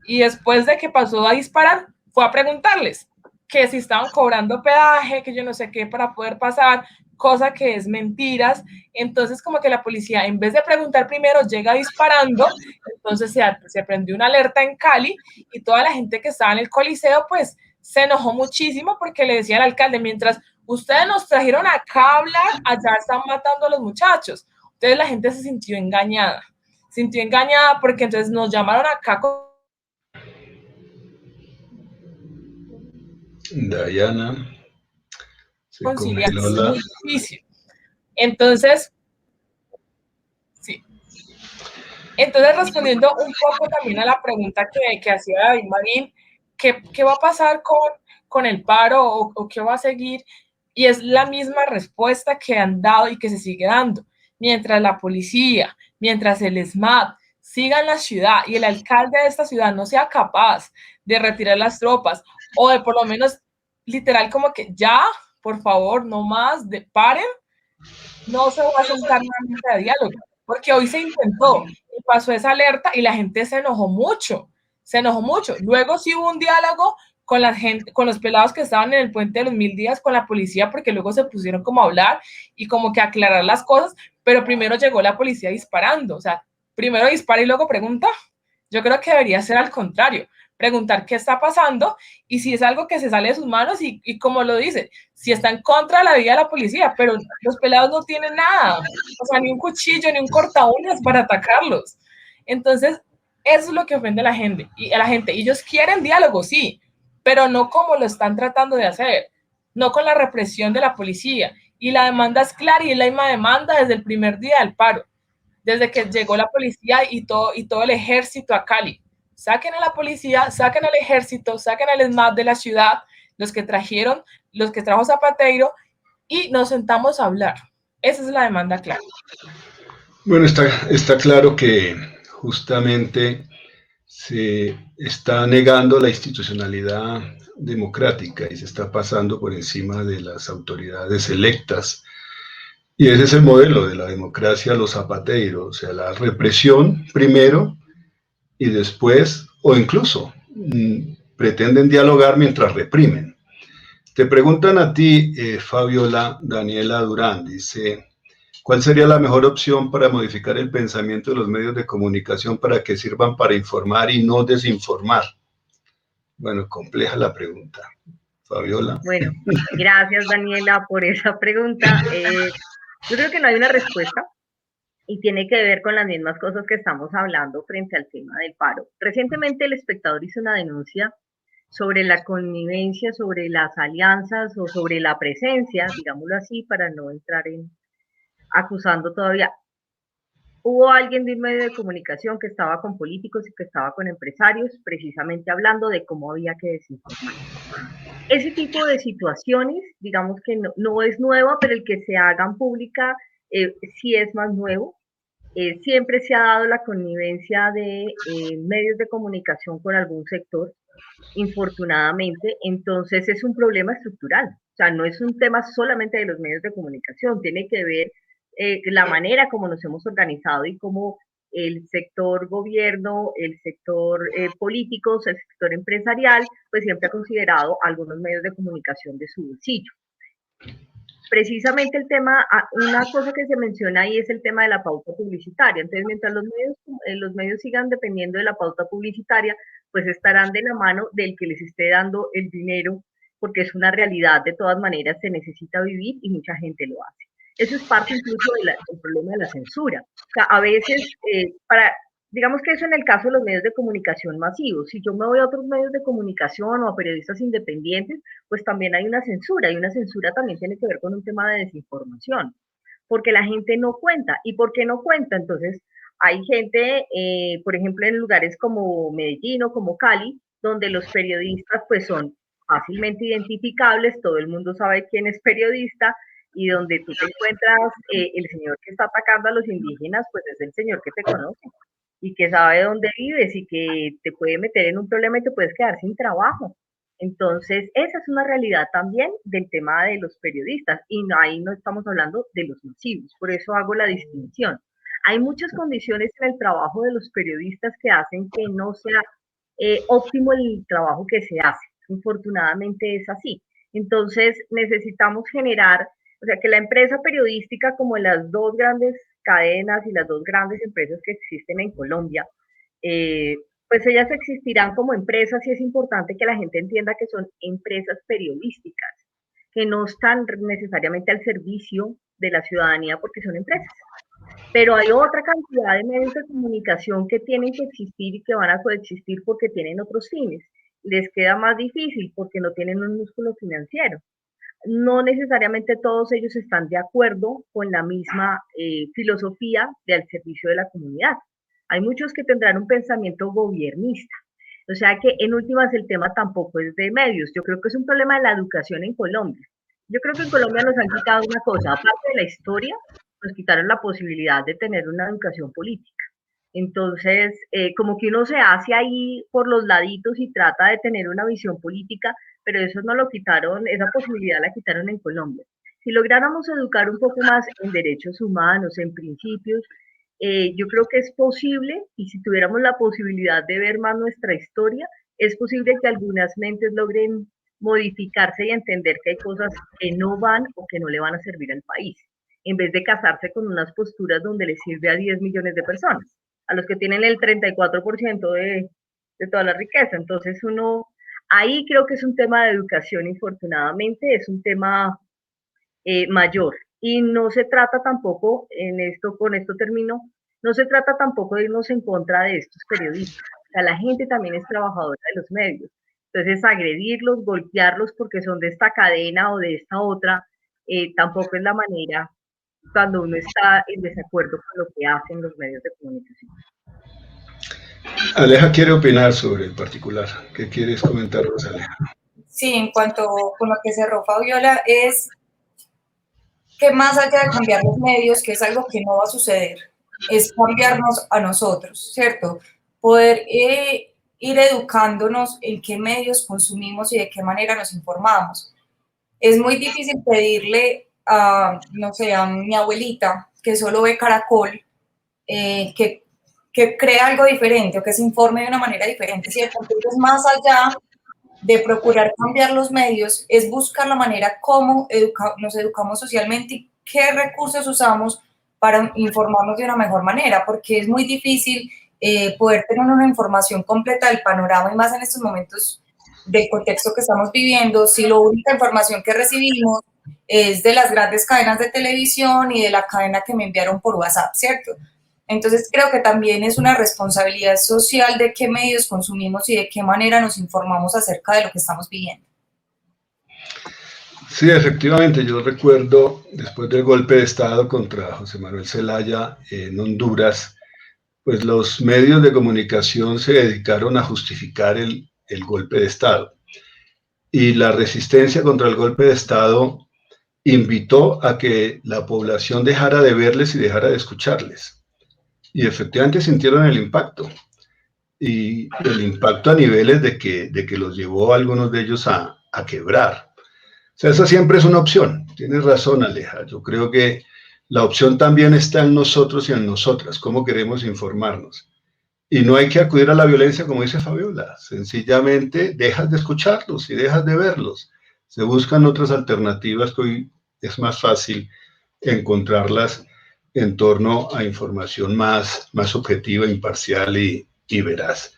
y después de que pasó a disparar, fue a preguntarles que si estaban cobrando peaje, que yo no sé qué, para poder pasar, cosa que es mentiras. Entonces, como que la policía, en vez de preguntar primero, llega disparando. Entonces se prendió una alerta en Cali, y toda la gente que estaba en el Coliseo, pues, se enojó muchísimo, porque le decía al alcalde, mientras ustedes nos trajeron acá a hablar, allá están matando a los muchachos. Entonces la gente se sintió engañada porque entonces nos llamaron acá Dayana, conciliar, es muy difícil. Entonces, sí. Entonces, respondiendo un poco también a la pregunta que hacía David Marín, ¿qué va a pasar con el paro, o qué va a seguir? Y es la misma respuesta que han dado y que se sigue dando. Mientras la policía, mientras el SMAT siga en la ciudad, y el alcalde de esta ciudad no sea capaz de retirar las tropas, o de por lo menos literal como que ya, por favor, no más, paren, no se va a sentar una de diálogo, porque hoy se intentó y pasó esa alerta y la gente se enojó mucho. Luego sí hubo un diálogo con la gente, con los pelados que estaban en el puente de los 1000 días, con la policía, porque luego se pusieron como a hablar y como que a aclarar las cosas, pero primero llegó la policía disparando, o sea, primero dispara y luego pregunta. Yo creo que debería ser al contrario, preguntar qué está pasando y si es algo que se sale de sus manos y como lo dice, si está en contra de la vida de la policía, pero los pelados no tienen nada, o sea, ni un cuchillo, ni un corta uñas para atacarlos. Entonces, eso es lo que ofende a la gente. Y ellos quieren diálogo, sí, pero no como lo están tratando de hacer, no con la represión de la policía. Y la demanda es clara y es la misma demanda desde el primer día del paro, desde que llegó la policía y todo el ejército a Cali. Saquen a la policía, saquen al ejército, saquen al ESMAD de la ciudad, los que trajo Zapatero, y nos sentamos a hablar. Esa es la demanda clara. Bueno, está claro que justamente se está negando la institucionalidad democrática y se está pasando por encima de las autoridades electas. Y ese es el modelo de la democracia, los zapateros, o sea, la represión primero y después, o incluso pretenden dialogar mientras reprimen. Te preguntan a ti, Fabiola Daniela Durán, dice, ¿cuál sería la mejor opción para modificar el pensamiento de los medios de comunicación para que sirvan para informar y no desinformar? Bueno, compleja la pregunta. Fabiola. Bueno, gracias Daniela por esa pregunta. Yo creo que no hay una respuesta y tiene que ver con las mismas cosas que estamos hablando frente al tema del paro. Recientemente El Espectador hizo una denuncia sobre la connivencia, sobre las alianzas o sobre la presencia, digámoslo así, para no entrar en acusando todavía. Hubo alguien de un medio de comunicación que estaba con políticos y que estaba con empresarios, precisamente hablando de cómo había que desinformar. Ese tipo de situaciones, digamos que no es nueva, pero el que se hagan pública sí es más nuevo. Siempre se ha dado la connivencia de medios de comunicación con algún sector, infortunadamente, entonces es un problema estructural. O sea, no es un tema solamente de los medios de comunicación, tiene que ver la manera como nos hemos organizado y cómo el sector gobierno, el sector político, el sector empresarial, pues siempre ha considerado algunos medios de comunicación de su bolsillo. Precisamente el tema, una cosa que se menciona ahí es el tema de la pauta publicitaria. Entonces, mientras los medios sigan dependiendo de la pauta publicitaria, pues estarán de la mano del que les esté dando el dinero, porque es una realidad, de todas maneras se necesita vivir y mucha gente lo hace. Eso es parte incluso del problema de la censura. O sea, a veces, digamos que eso en el caso de los medios de comunicación masivos. Si yo me voy a otros medios de comunicación o a periodistas independientes, pues también hay una censura, y una censura también tiene que ver con un tema de desinformación, porque la gente no cuenta. ¿Y por qué no cuenta? Entonces, hay gente, por ejemplo, en lugares como Medellín o como Cali, donde los periodistas pues son fácilmente identificables, todo el mundo sabe quién es periodista, y donde tú te encuentras el señor que está atacando a los indígenas, pues es el señor que te conoce y que sabe dónde vives y que te puede meter en un problema y te puedes quedar sin trabajo. Entonces, esa es una realidad también del tema de los periodistas, y ahí no estamos hablando de los masivos, por eso hago la distinción. Hay muchas condiciones en el trabajo de los periodistas que hacen que no sea óptimo el trabajo que se hace. Infortunadamente es así. Entonces, necesitamos generar, o sea, que la empresa periodística, como las dos grandes cadenas y las dos grandes empresas que existen en Colombia, pues ellas existirán como empresas, y es importante que la gente entienda que son empresas periodísticas, que no están necesariamente al servicio de la ciudadanía porque son empresas. Pero hay otra cantidad de medios de comunicación que tienen que existir y que van a coexistir porque tienen otros fines. Les queda más difícil porque no tienen un músculo financiero. No necesariamente todos ellos están de acuerdo con la misma filosofía de al servicio de la comunidad. Hay muchos que tendrán un pensamiento gobiernista. O sea que en últimas el tema tampoco es de medios. Yo creo que es un problema de la educación en Colombia. Yo creo que en Colombia nos han quitado una cosa, aparte de la historia, nos quitaron la posibilidad de tener una educación política. Entonces, como que uno se hace ahí por los laditos y trata de tener una visión política, pero eso no lo quitaron, esa posibilidad la quitaron en Colombia. Si lográramos educar un poco más en derechos humanos, en principios, yo creo que es posible, y si tuviéramos la posibilidad de ver más nuestra historia, es posible que algunas mentes logren modificarse y entender que hay cosas que no van o que no le van a servir al país, en vez de casarse con unas posturas donde le sirve a 10 millones de personas, a los que tienen el 34% de toda la riqueza. Entonces ahí creo que es un tema de educación, infortunadamente, es un tema mayor. Y no se trata tampoco, con esto termino, no se trata tampoco de irnos en contra de estos periodistas. O sea, la gente también es trabajadora de los medios. Entonces, agredirlos, golpearlos porque son de esta cadena o de esta otra, tampoco es la manera cuando uno está en desacuerdo con lo que hacen los medios de comunicación. Aleja quiere opinar sobre el particular. ¿Qué quieres comentarnos, Aleja? Sí, en cuanto con lo que cerró Fabiola, es que más allá de cambiar los medios, que es algo que no va a suceder, es cambiarnos a nosotros, ¿cierto? Poder ir educándonos en qué medios consumimos y de qué manera nos informamos. Es muy difícil pedirle a, no sé, a mi abuelita, que solo ve Caracol, que crea algo diferente o que se informe de una manera diferente, ¿cierto? Entonces, más allá de procurar cambiar los medios, es buscar la manera cómo nos educamos socialmente y qué recursos usamos para informarnos de una mejor manera, porque es muy difícil poder tener una información completa del panorama y más en estos momentos del contexto que estamos viviendo, si la única información que recibimos es de las grandes cadenas de televisión y de la cadena que me enviaron por WhatsApp, ¿cierto? Entonces creo que también es una responsabilidad social de qué medios consumimos y de qué manera nos informamos acerca de lo que estamos viviendo. Sí, efectivamente, yo recuerdo después del golpe de Estado contra José Manuel Zelaya en Honduras, pues los medios de comunicación se dedicaron a justificar el golpe de Estado. Y la resistencia contra el golpe de Estado invitó a que la población dejara de verles y dejara de escucharles. Y efectivamente sintieron el impacto. Y el impacto a niveles de que los llevó a algunos de ellos a quebrar. O sea, esa siempre es una opción. Tienes razón, Aleja. Yo creo que la opción también está en nosotros y en nosotras, cómo queremos informarnos. Y no hay que acudir a la violencia, como dice Fabiola. Sencillamente dejas de escucharlos y dejas de verlos. Se buscan otras alternativas que hoy es más fácil encontrarlas en torno a información más objetiva, imparcial y veraz.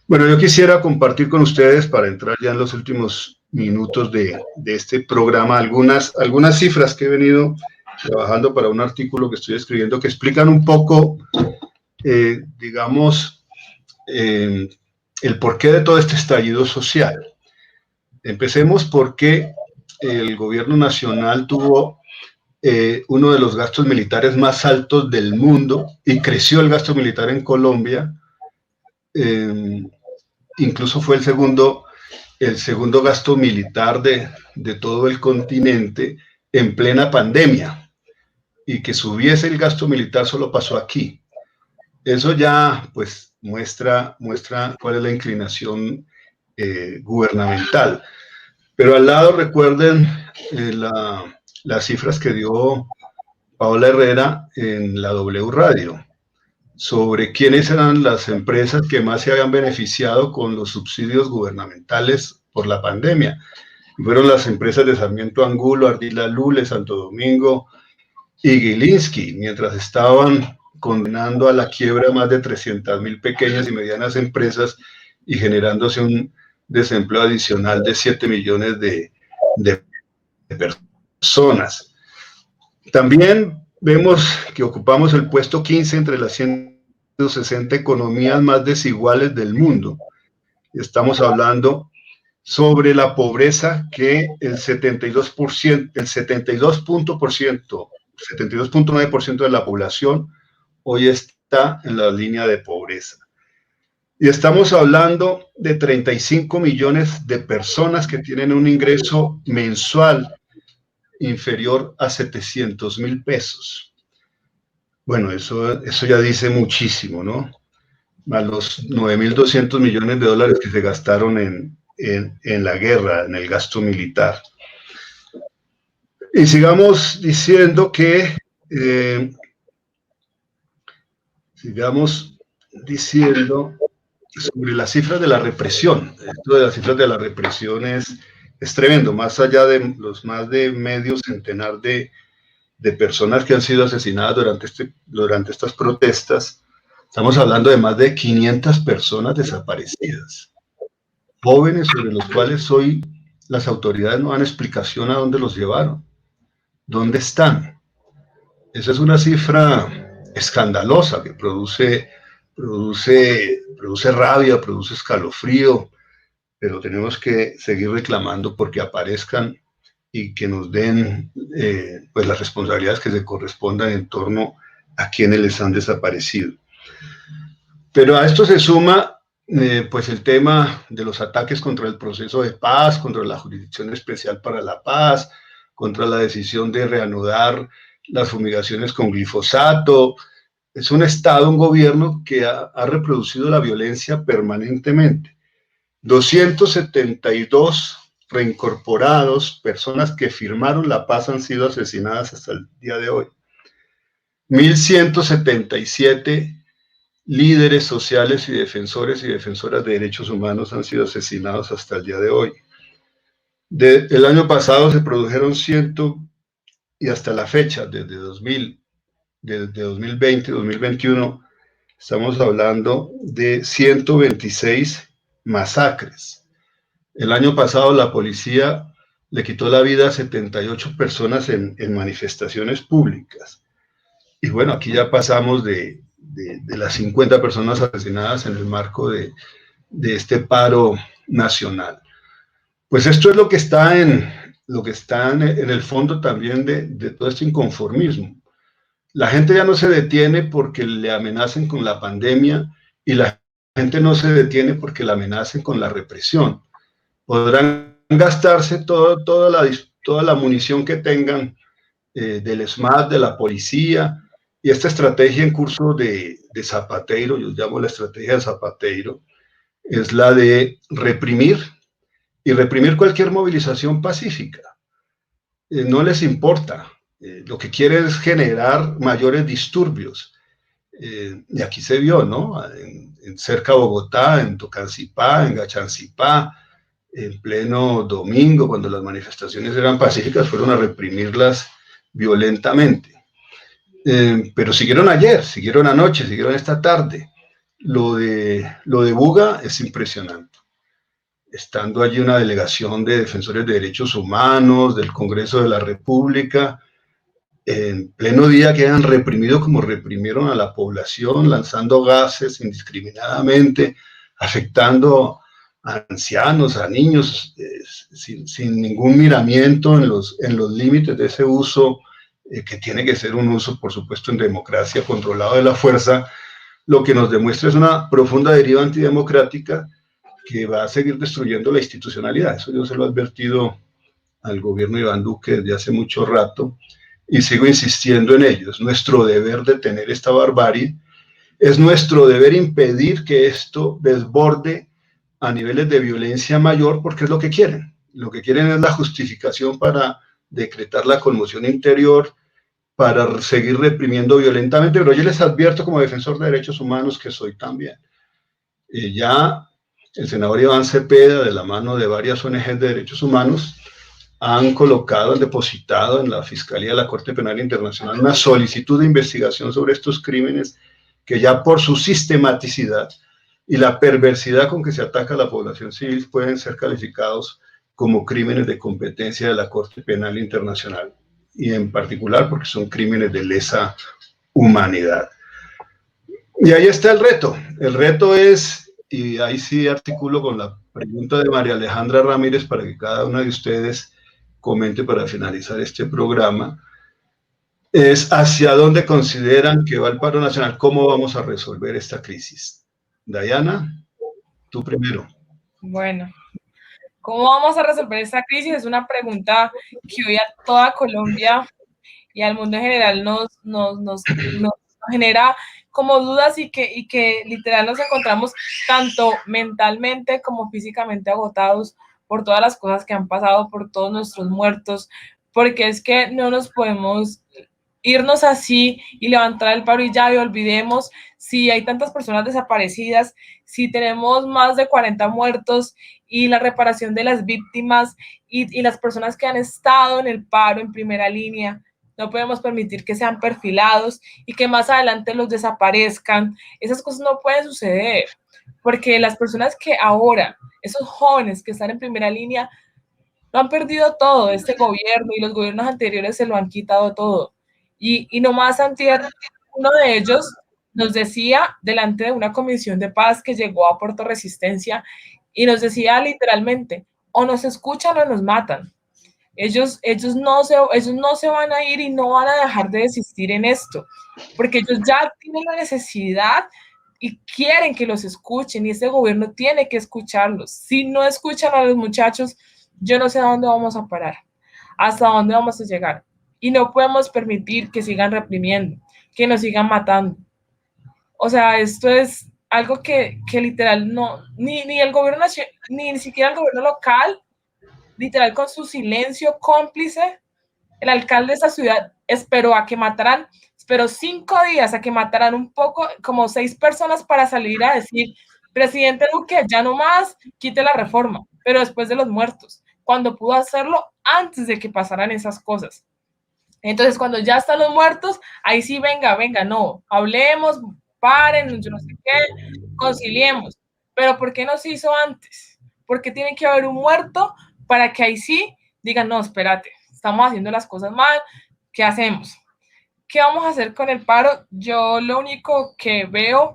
Bueno, yo quisiera compartir con ustedes, para entrar ya en los últimos minutos de este programa, algunas cifras que he venido trabajando para un artículo que estoy escribiendo que explican un poco, digamos, el porqué de todo este estallido social. Empecemos porque el gobierno nacional tuvo uno de los gastos militares más altos del mundo y creció el gasto militar en Colombia. Incluso fue el segundo gasto militar de todo el continente en plena pandemia, y que subiese el gasto militar solo pasó aquí. Eso ya pues muestra cuál es la inclinación gubernamental. Pero al lado recuerden las cifras que dio Paola Herrera en la W Radio sobre quiénes eran las empresas que más se habían beneficiado con los subsidios gubernamentales por la pandemia. Fueron las empresas de Sarmiento Angulo, Ardila Lule, Santo Domingo y Gilinski, mientras estaban condenando a la quiebra más de 300.000 pequeñas y medianas empresas y generándose un desempleo adicional de 7 millones de personas. También vemos que ocupamos el puesto 15 entre las 160 economías más desiguales del mundo. Estamos hablando sobre la pobreza, que el 72.9% de la población hoy está en la línea de pobreza. Y estamos hablando de 35 millones de personas que tienen un ingreso mensual inferior a 700.000 pesos. Bueno, eso ya dice muchísimo, ¿no? A los 9.200 millones de dólares que se gastaron en la guerra, en el gasto militar. Y sigamos diciendo que sobre las cifras de la represión. Esto de las cifras de la represión es tremendo, más allá de los más de medio centenar de personas que han sido asesinadas durante estas protestas. Estamos hablando de más de 500 personas desaparecidas, jóvenes sobre los cuales hoy las autoridades no dan explicación a dónde los llevaron, dónde están. Esa es una cifra escandalosa que produce rabia, produce escalofrío, pero tenemos que seguir reclamando porque aparezcan y que nos den pues las responsabilidades que se correspondan en torno a quienes les han desaparecido. Pero a esto se suma pues el tema de los ataques contra el proceso de paz, contra la Jurisdicción Especial para la Paz, contra la decisión de reanudar las fumigaciones con glifosato. Es un Estado, un gobierno que ha reproducido la violencia permanentemente. 272 reincorporados, personas que firmaron la paz, han sido asesinadas hasta el día de hoy. 1.177 líderes sociales y defensoras de derechos humanos han sido asesinados hasta el día de hoy. El año pasado se produjeron y hasta la fecha, desde 2020, 2021, estamos hablando de 126 masacres. El año pasado la policía le quitó la vida a 78 personas en manifestaciones públicas. Y bueno, aquí ya pasamos de las 50 personas asesinadas en el marco de este paro nacional. Pues esto es lo que está en el fondo también de todo este inconformismo. La gente ya no se detiene porque le amenacen con la pandemia y la gente no se detiene porque la amenacen con la represión. Podrán gastarse toda la munición que tengan del SMAT, de la policía, y esta estrategia en curso de Zapateiro, yo llamo la estrategia de Zapateiro, es la de reprimir y reprimir cualquier movilización pacífica. No les importa. Lo que quieren es generar mayores disturbios. Y aquí se vio, ¿no? En cerca de Bogotá, en Tocancipá, en Gachancipá, en pleno domingo, cuando las manifestaciones eran pacíficas, fueron a reprimirlas violentamente. Pero siguieron ayer, siguieron anoche, siguieron esta tarde. Lo de Buga es impresionante. Estando allí una delegación de defensores de derechos humanos, del Congreso de la República, en pleno día quedan reprimidos como reprimieron a la población, lanzando gases indiscriminadamente, afectando a ancianos, a niños, sin ningún miramiento en los límites de ese uso, que tiene que ser un uso, por supuesto, en democracia, controlado de la fuerza. Lo que nos demuestra es una profunda deriva antidemocrática que va a seguir destruyendo la institucionalidad. Eso yo se lo he advertido al gobierno de Iván Duque desde hace mucho rato, y sigo insistiendo en ello. Es nuestro deber detener esta barbarie, es nuestro deber impedir que esto desborde a niveles de violencia mayor, porque es lo que quieren. Lo que quieren es la justificación para decretar la conmoción interior, para seguir reprimiendo violentamente, pero yo les advierto como defensor de derechos humanos que soy también. Ya el senador Iván Cepeda, de la mano de varias ONG de derechos humanos, han depositado en la Fiscalía de la Corte Penal Internacional una solicitud de investigación sobre estos crímenes que ya por su sistematicidad y la perversidad con que se ataca a la población civil pueden ser calificados como crímenes de competencia de la Corte Penal Internacional, y en particular porque son crímenes de lesa humanidad. Y ahí está el reto. El reto es, y ahí sí articulo con la pregunta de María Alejandra Ramírez para que cada una de ustedes comente para finalizar este programa, es hacia dónde consideran que va el paro nacional, cómo vamos a resolver esta crisis. Dayana, tú primero. Bueno, ¿cómo vamos a resolver esta crisis? Es una pregunta que hoy a toda Colombia y al mundo en general nos genera como dudas, y que literal nos encontramos tanto mentalmente como físicamente agotados por todas las cosas que han pasado, por todos nuestros muertos, porque es que no nos podemos irnos así y levantar el paro y ya, y olvidemos si hay tantas personas desaparecidas, si tenemos más de 40 muertos y la reparación de las víctimas y las personas que han estado en el paro en primera línea. No podemos permitir que sean perfilados y que más adelante los desaparezcan. Esas cosas no pueden suceder, porque las personas que ahora, esos jóvenes que están en primera línea, lo han perdido todo. Este gobierno y los gobiernos anteriores se lo han quitado todo. Y nomás antier, uno de ellos nos decía delante de una comisión de paz que llegó a Puerto Resistencia y nos decía literalmente, o nos escuchan o nos matan. Ellos no se van a ir y no van a dejar de desistir en esto, porque ellos ya tienen la necesidad y quieren que los escuchen y este gobierno tiene que escucharlos. Si no escuchan a los muchachos, yo no sé a dónde vamos a parar, hasta dónde vamos a llegar. Y no podemos permitir que sigan reprimiendo, que nos sigan matando. O sea, esto es algo que literal no, ni el gobierno nacional, ni siquiera el gobierno local, literal con su silencio cómplice, el alcalde de esa ciudad esperó 5 días a que mataran un poco, como 6 personas para salir a decir, presidente Duque, ya no más, quite la reforma, pero después de los muertos, cuando pudo hacerlo antes de que pasaran esas cosas. Entonces, cuando ya están los muertos, ahí sí, venga, no, hablemos, paren, yo no sé qué, conciliemos. Pero ¿por qué no se hizo antes? Porque tiene que haber un muerto para que ahí sí digan, no, espérate, estamos haciendo las cosas mal, ¿qué hacemos? ¿Qué vamos a hacer con el paro? Yo lo único que veo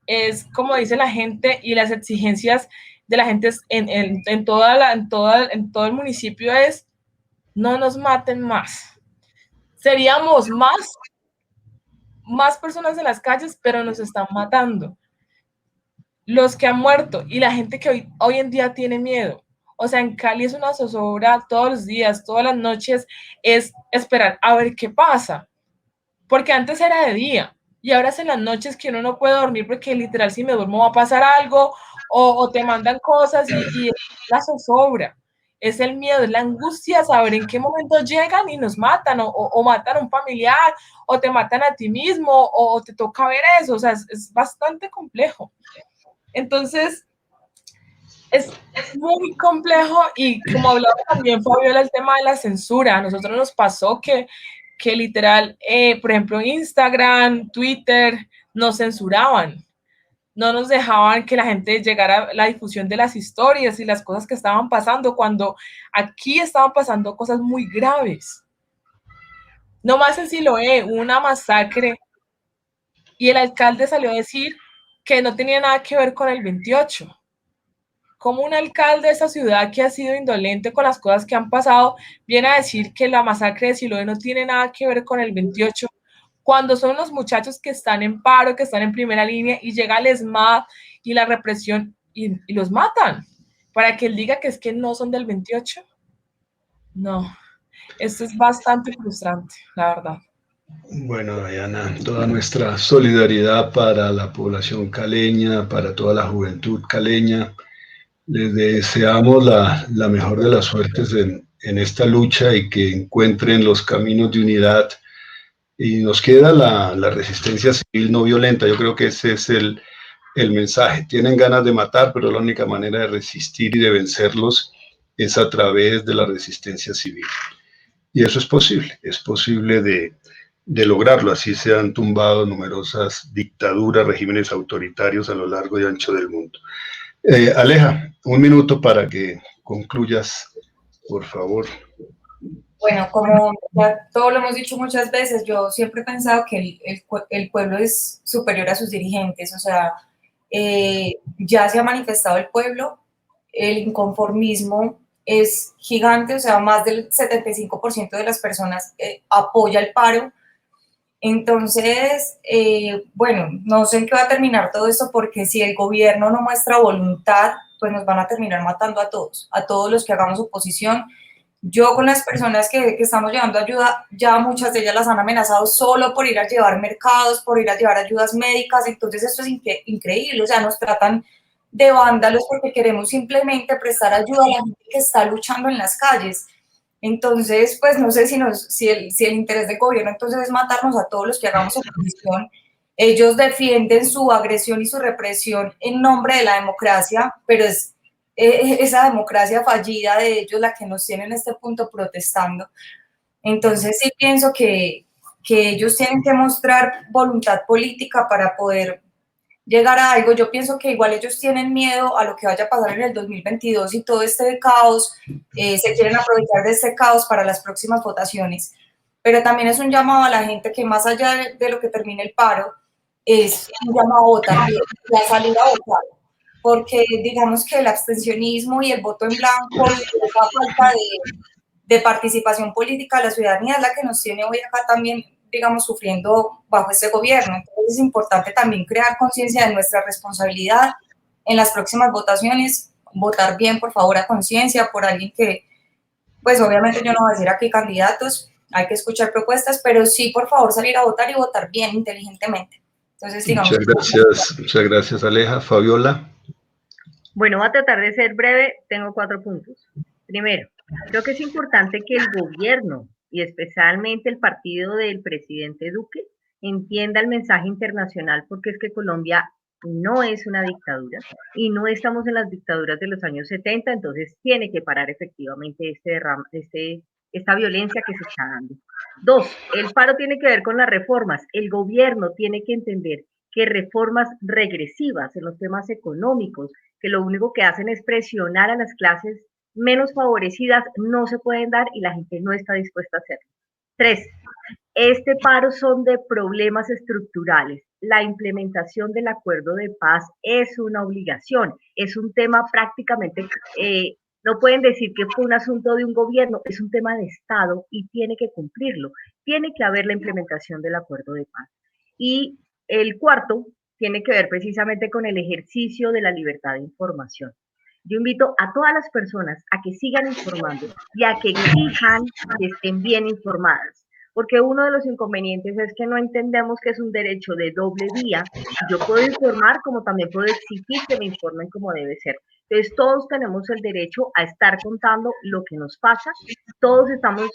es, como dice la gente, y las exigencias de la gente en todo el municipio es, no nos maten más. Seríamos más personas en las calles, pero nos están matando. Los que han muerto y la gente que hoy en día tiene miedo. O sea, en Cali es una zozobra todos los días, todas las noches, es esperar a ver qué pasa. Porque antes era de día y ahora es en las noches que uno no puede dormir porque literal si me duermo va a pasar algo o te mandan cosas y la zozobra. Es el miedo, es la angustia, saber en qué momento llegan y nos matan o matan a un familiar o te matan a ti mismo o te toca ver eso. O sea, es bastante complejo. Entonces, es muy complejo y como hablaba también Fabiola, el tema de la censura. A nosotros nos pasó que literal, por ejemplo, Instagram, Twitter, nos censuraban. No nos dejaban que la gente llegara a la difusión de las historias y las cosas que estaban pasando, cuando aquí estaban pasando cosas muy graves. No más en Siloé, una masacre, y el alcalde salió a decir que no tenía nada que ver con el 28. Como un alcalde de esa ciudad que ha sido indolente con las cosas que han pasado, viene a decir que la masacre de Siloé no tiene nada que ver con el 28, cuando son los muchachos que están en paro, que están en primera línea, y llega el ESMAD y la represión y los matan, para que él diga que es que no son del 28. No, esto es bastante frustrante, la verdad. Bueno, Diana, toda nuestra solidaridad para la población caleña, para toda la juventud caleña. Les deseamos la mejor de las suertes en esta lucha y que encuentren los caminos de unidad. Y nos queda la resistencia civil no violenta. Yo creo que ese es el mensaje. Tienen ganas de matar, pero la única manera de resistir y de vencerlos es a través de la resistencia civil. Y eso es posible de lograrlo. Así se han tumbado numerosas dictaduras, regímenes autoritarios a lo largo y ancho del mundo. Aleja, un minuto para que concluyas, por favor. Bueno, como ya todo lo hemos dicho muchas veces, yo siempre he pensado que el pueblo es superior a sus dirigentes, o sea, ya se ha manifestado el pueblo, el inconformismo es gigante, o sea, más del 75% de las personas apoya el paro. Entonces, bueno, no sé en qué va a terminar todo esto, porque si el gobierno no muestra voluntad, pues nos van a terminar matando a todos los que hagamos oposición. Yo con las personas que estamos llevando ayuda, ya muchas de ellas las han amenazado solo por ir a llevar mercados, por ir a llevar ayudas médicas. Entonces esto es increíble, o sea, nos tratan de vándalos porque queremos simplemente prestar ayuda a la gente que está luchando en las calles. Entonces, pues no sé si el interés del gobierno entonces es matarnos a todos los que hagamos oposición. Ellos defienden su agresión y su represión en nombre de la democracia, pero es esa democracia fallida de ellos la que nos tiene en este punto protestando. Entonces sí pienso que ellos tienen que mostrar voluntad política para poder llegar a algo. Yo pienso que igual ellos tienen miedo a lo que vaya a pasar en el 2022 y todo este caos, se quieren aprovechar de este caos para las próximas votaciones. Pero también es un llamado a la gente que más allá de lo que termine el paro, es un llamado a votar, a salir a votar. Porque digamos que el abstencionismo y el voto en blanco y esa falta de participación política de la ciudadanía es la que nos tiene hoy acá también, digamos, sufriendo bajo este gobierno. Entonces es importante también crear conciencia de nuestra responsabilidad en las próximas votaciones, votar bien, por favor, a conciencia, por alguien que, pues obviamente yo no voy a decir aquí candidatos, hay que escuchar propuestas, pero sí, por favor, salir a votar y votar bien, inteligentemente. Entonces, digamos... Muchas gracias, Aleja. Fabiola. Bueno, voy a tratar de ser breve, tengo 4 puntos. Primero, creo que es importante que el gobierno y especialmente el partido del presidente Duque entienda el mensaje internacional, porque es que Colombia no es una dictadura y no estamos en las dictaduras de los años 70, entonces tiene que parar efectivamente esta violencia que se está dando. 2, el paro tiene que ver con las reformas. El gobierno tiene que entender que reformas regresivas en los temas económicos, que lo único que hacen es presionar a las clases menos favorecidas, no se pueden dar y la gente no está dispuesta a hacerlo. 3, este paro son de problemas estructurales. La implementación del acuerdo de paz es una obligación, es un tema prácticamente, no pueden decir que fue un asunto de un gobierno, es un tema de Estado y tiene que cumplirlo. Tiene que haber la implementación del acuerdo de paz. Y el cuarto tiene que ver precisamente con el ejercicio de la libertad de información. Yo invito a todas las personas a que sigan informando y a que exijan que estén bien informadas, porque uno de los inconvenientes es que no entendemos que es un derecho de doble vía. Yo puedo informar como también puedo exigir que me informen como debe ser. Entonces todos tenemos el derecho a estar contando lo que nos pasa, todos estamos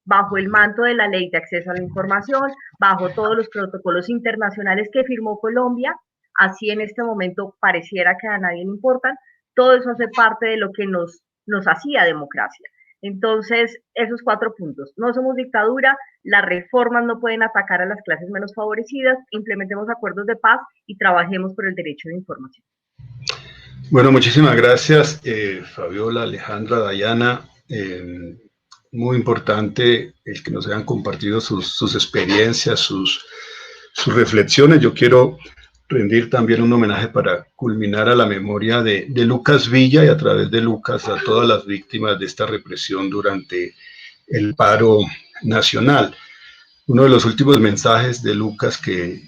bajo el manto de la Ley de Acceso a la Información, bajo todos los protocolos internacionales que firmó Colombia, así en este momento pareciera que a nadie le importan, todo eso hace parte de lo que nos hacía democracia. Entonces, esos 4 puntos. No somos dictadura, las reformas no pueden atacar a las clases menos favorecidas, implementemos acuerdos de paz y trabajemos por el derecho de información. Bueno, muchísimas gracias, Fabiola, Alejandra, Dayana. Muy importante el que nos hayan compartido sus experiencias, sus reflexiones. Yo quiero rendir también un homenaje para culminar a la memoria de Lucas Villa y a través de Lucas a todas las víctimas de esta represión durante el paro nacional. Uno de los últimos mensajes de Lucas que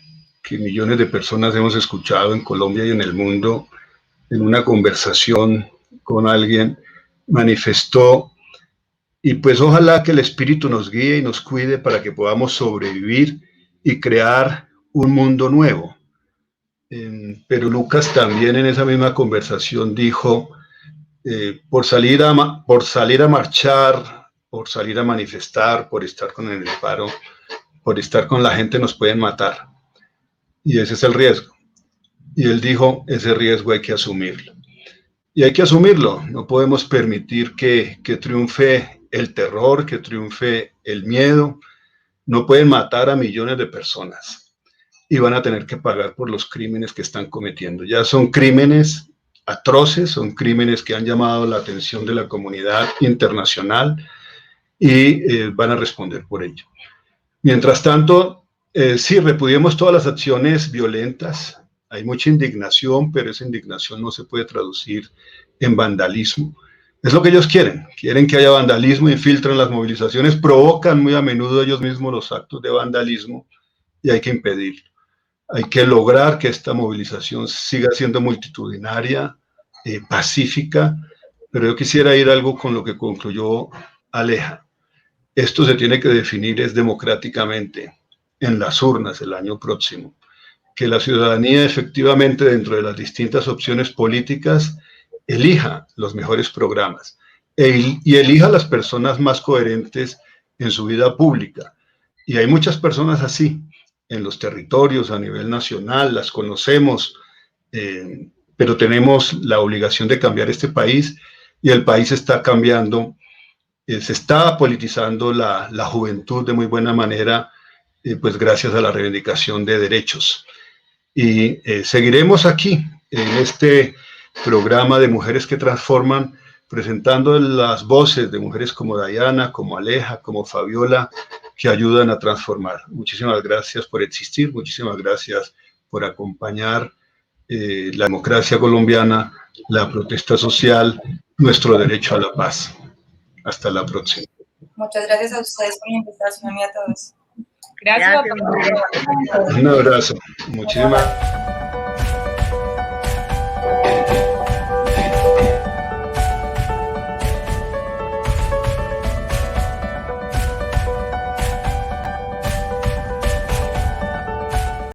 millones de personas hemos escuchado en Colombia y en el mundo, en una conversación con alguien, manifestó: y pues ojalá que el Espíritu nos guíe y nos cuide para que podamos sobrevivir y crear un mundo nuevo. Pero Lucas también en esa misma conversación dijo, por salir a marchar, por salir a manifestar, por estar con el paro, por estar con la gente nos pueden matar. Y ese es el riesgo. Y él dijo, ese riesgo hay que asumirlo. Y hay que asumirlo. No podemos permitir que triunfe el terror, que triunfe el miedo. No pueden matar a millones de personas. Y van a tener que pagar por los crímenes que están cometiendo. Ya son crímenes atroces, son crímenes que han llamado la atención de la comunidad internacional y van a responder por ello. Mientras tanto, sí, repudiemos todas las acciones violentas. Hay mucha indignación, pero esa indignación no se puede traducir en vandalismo. Es lo que ellos quieren que haya vandalismo, infiltran las movilizaciones, provocan muy a menudo ellos mismos los actos de vandalismo y hay que impedirlo. Hay que lograr que esta movilización siga siendo multitudinaria, pacífica, pero yo quisiera ir algo con lo que concluyó Aleja. Esto se tiene que definir democráticamente en las urnas el año próximo. Que la ciudadanía efectivamente dentro de las distintas opciones políticas elija los mejores programas, y elija a las personas más coherentes en su vida pública. Y hay muchas personas así en los territorios a nivel nacional, las conocemos, pero tenemos la obligación de cambiar este país, y el país está cambiando, se está politizando la juventud de muy buena manera, pues gracias a la reivindicación de derechos. Y seguiremos aquí en este programa de Mujeres que Transforman, presentando las voces de mujeres como Dayana, como Aleja, como Fabiola, que ayudan a transformar. Muchísimas gracias por existir, muchísimas gracias por acompañar la democracia colombiana, la protesta social, nuestro derecho a la paz. Hasta la próxima. Muchas gracias a ustedes por la invitación y a todos. Gracias. Gracias. Un abrazo. Muchísimas gracias.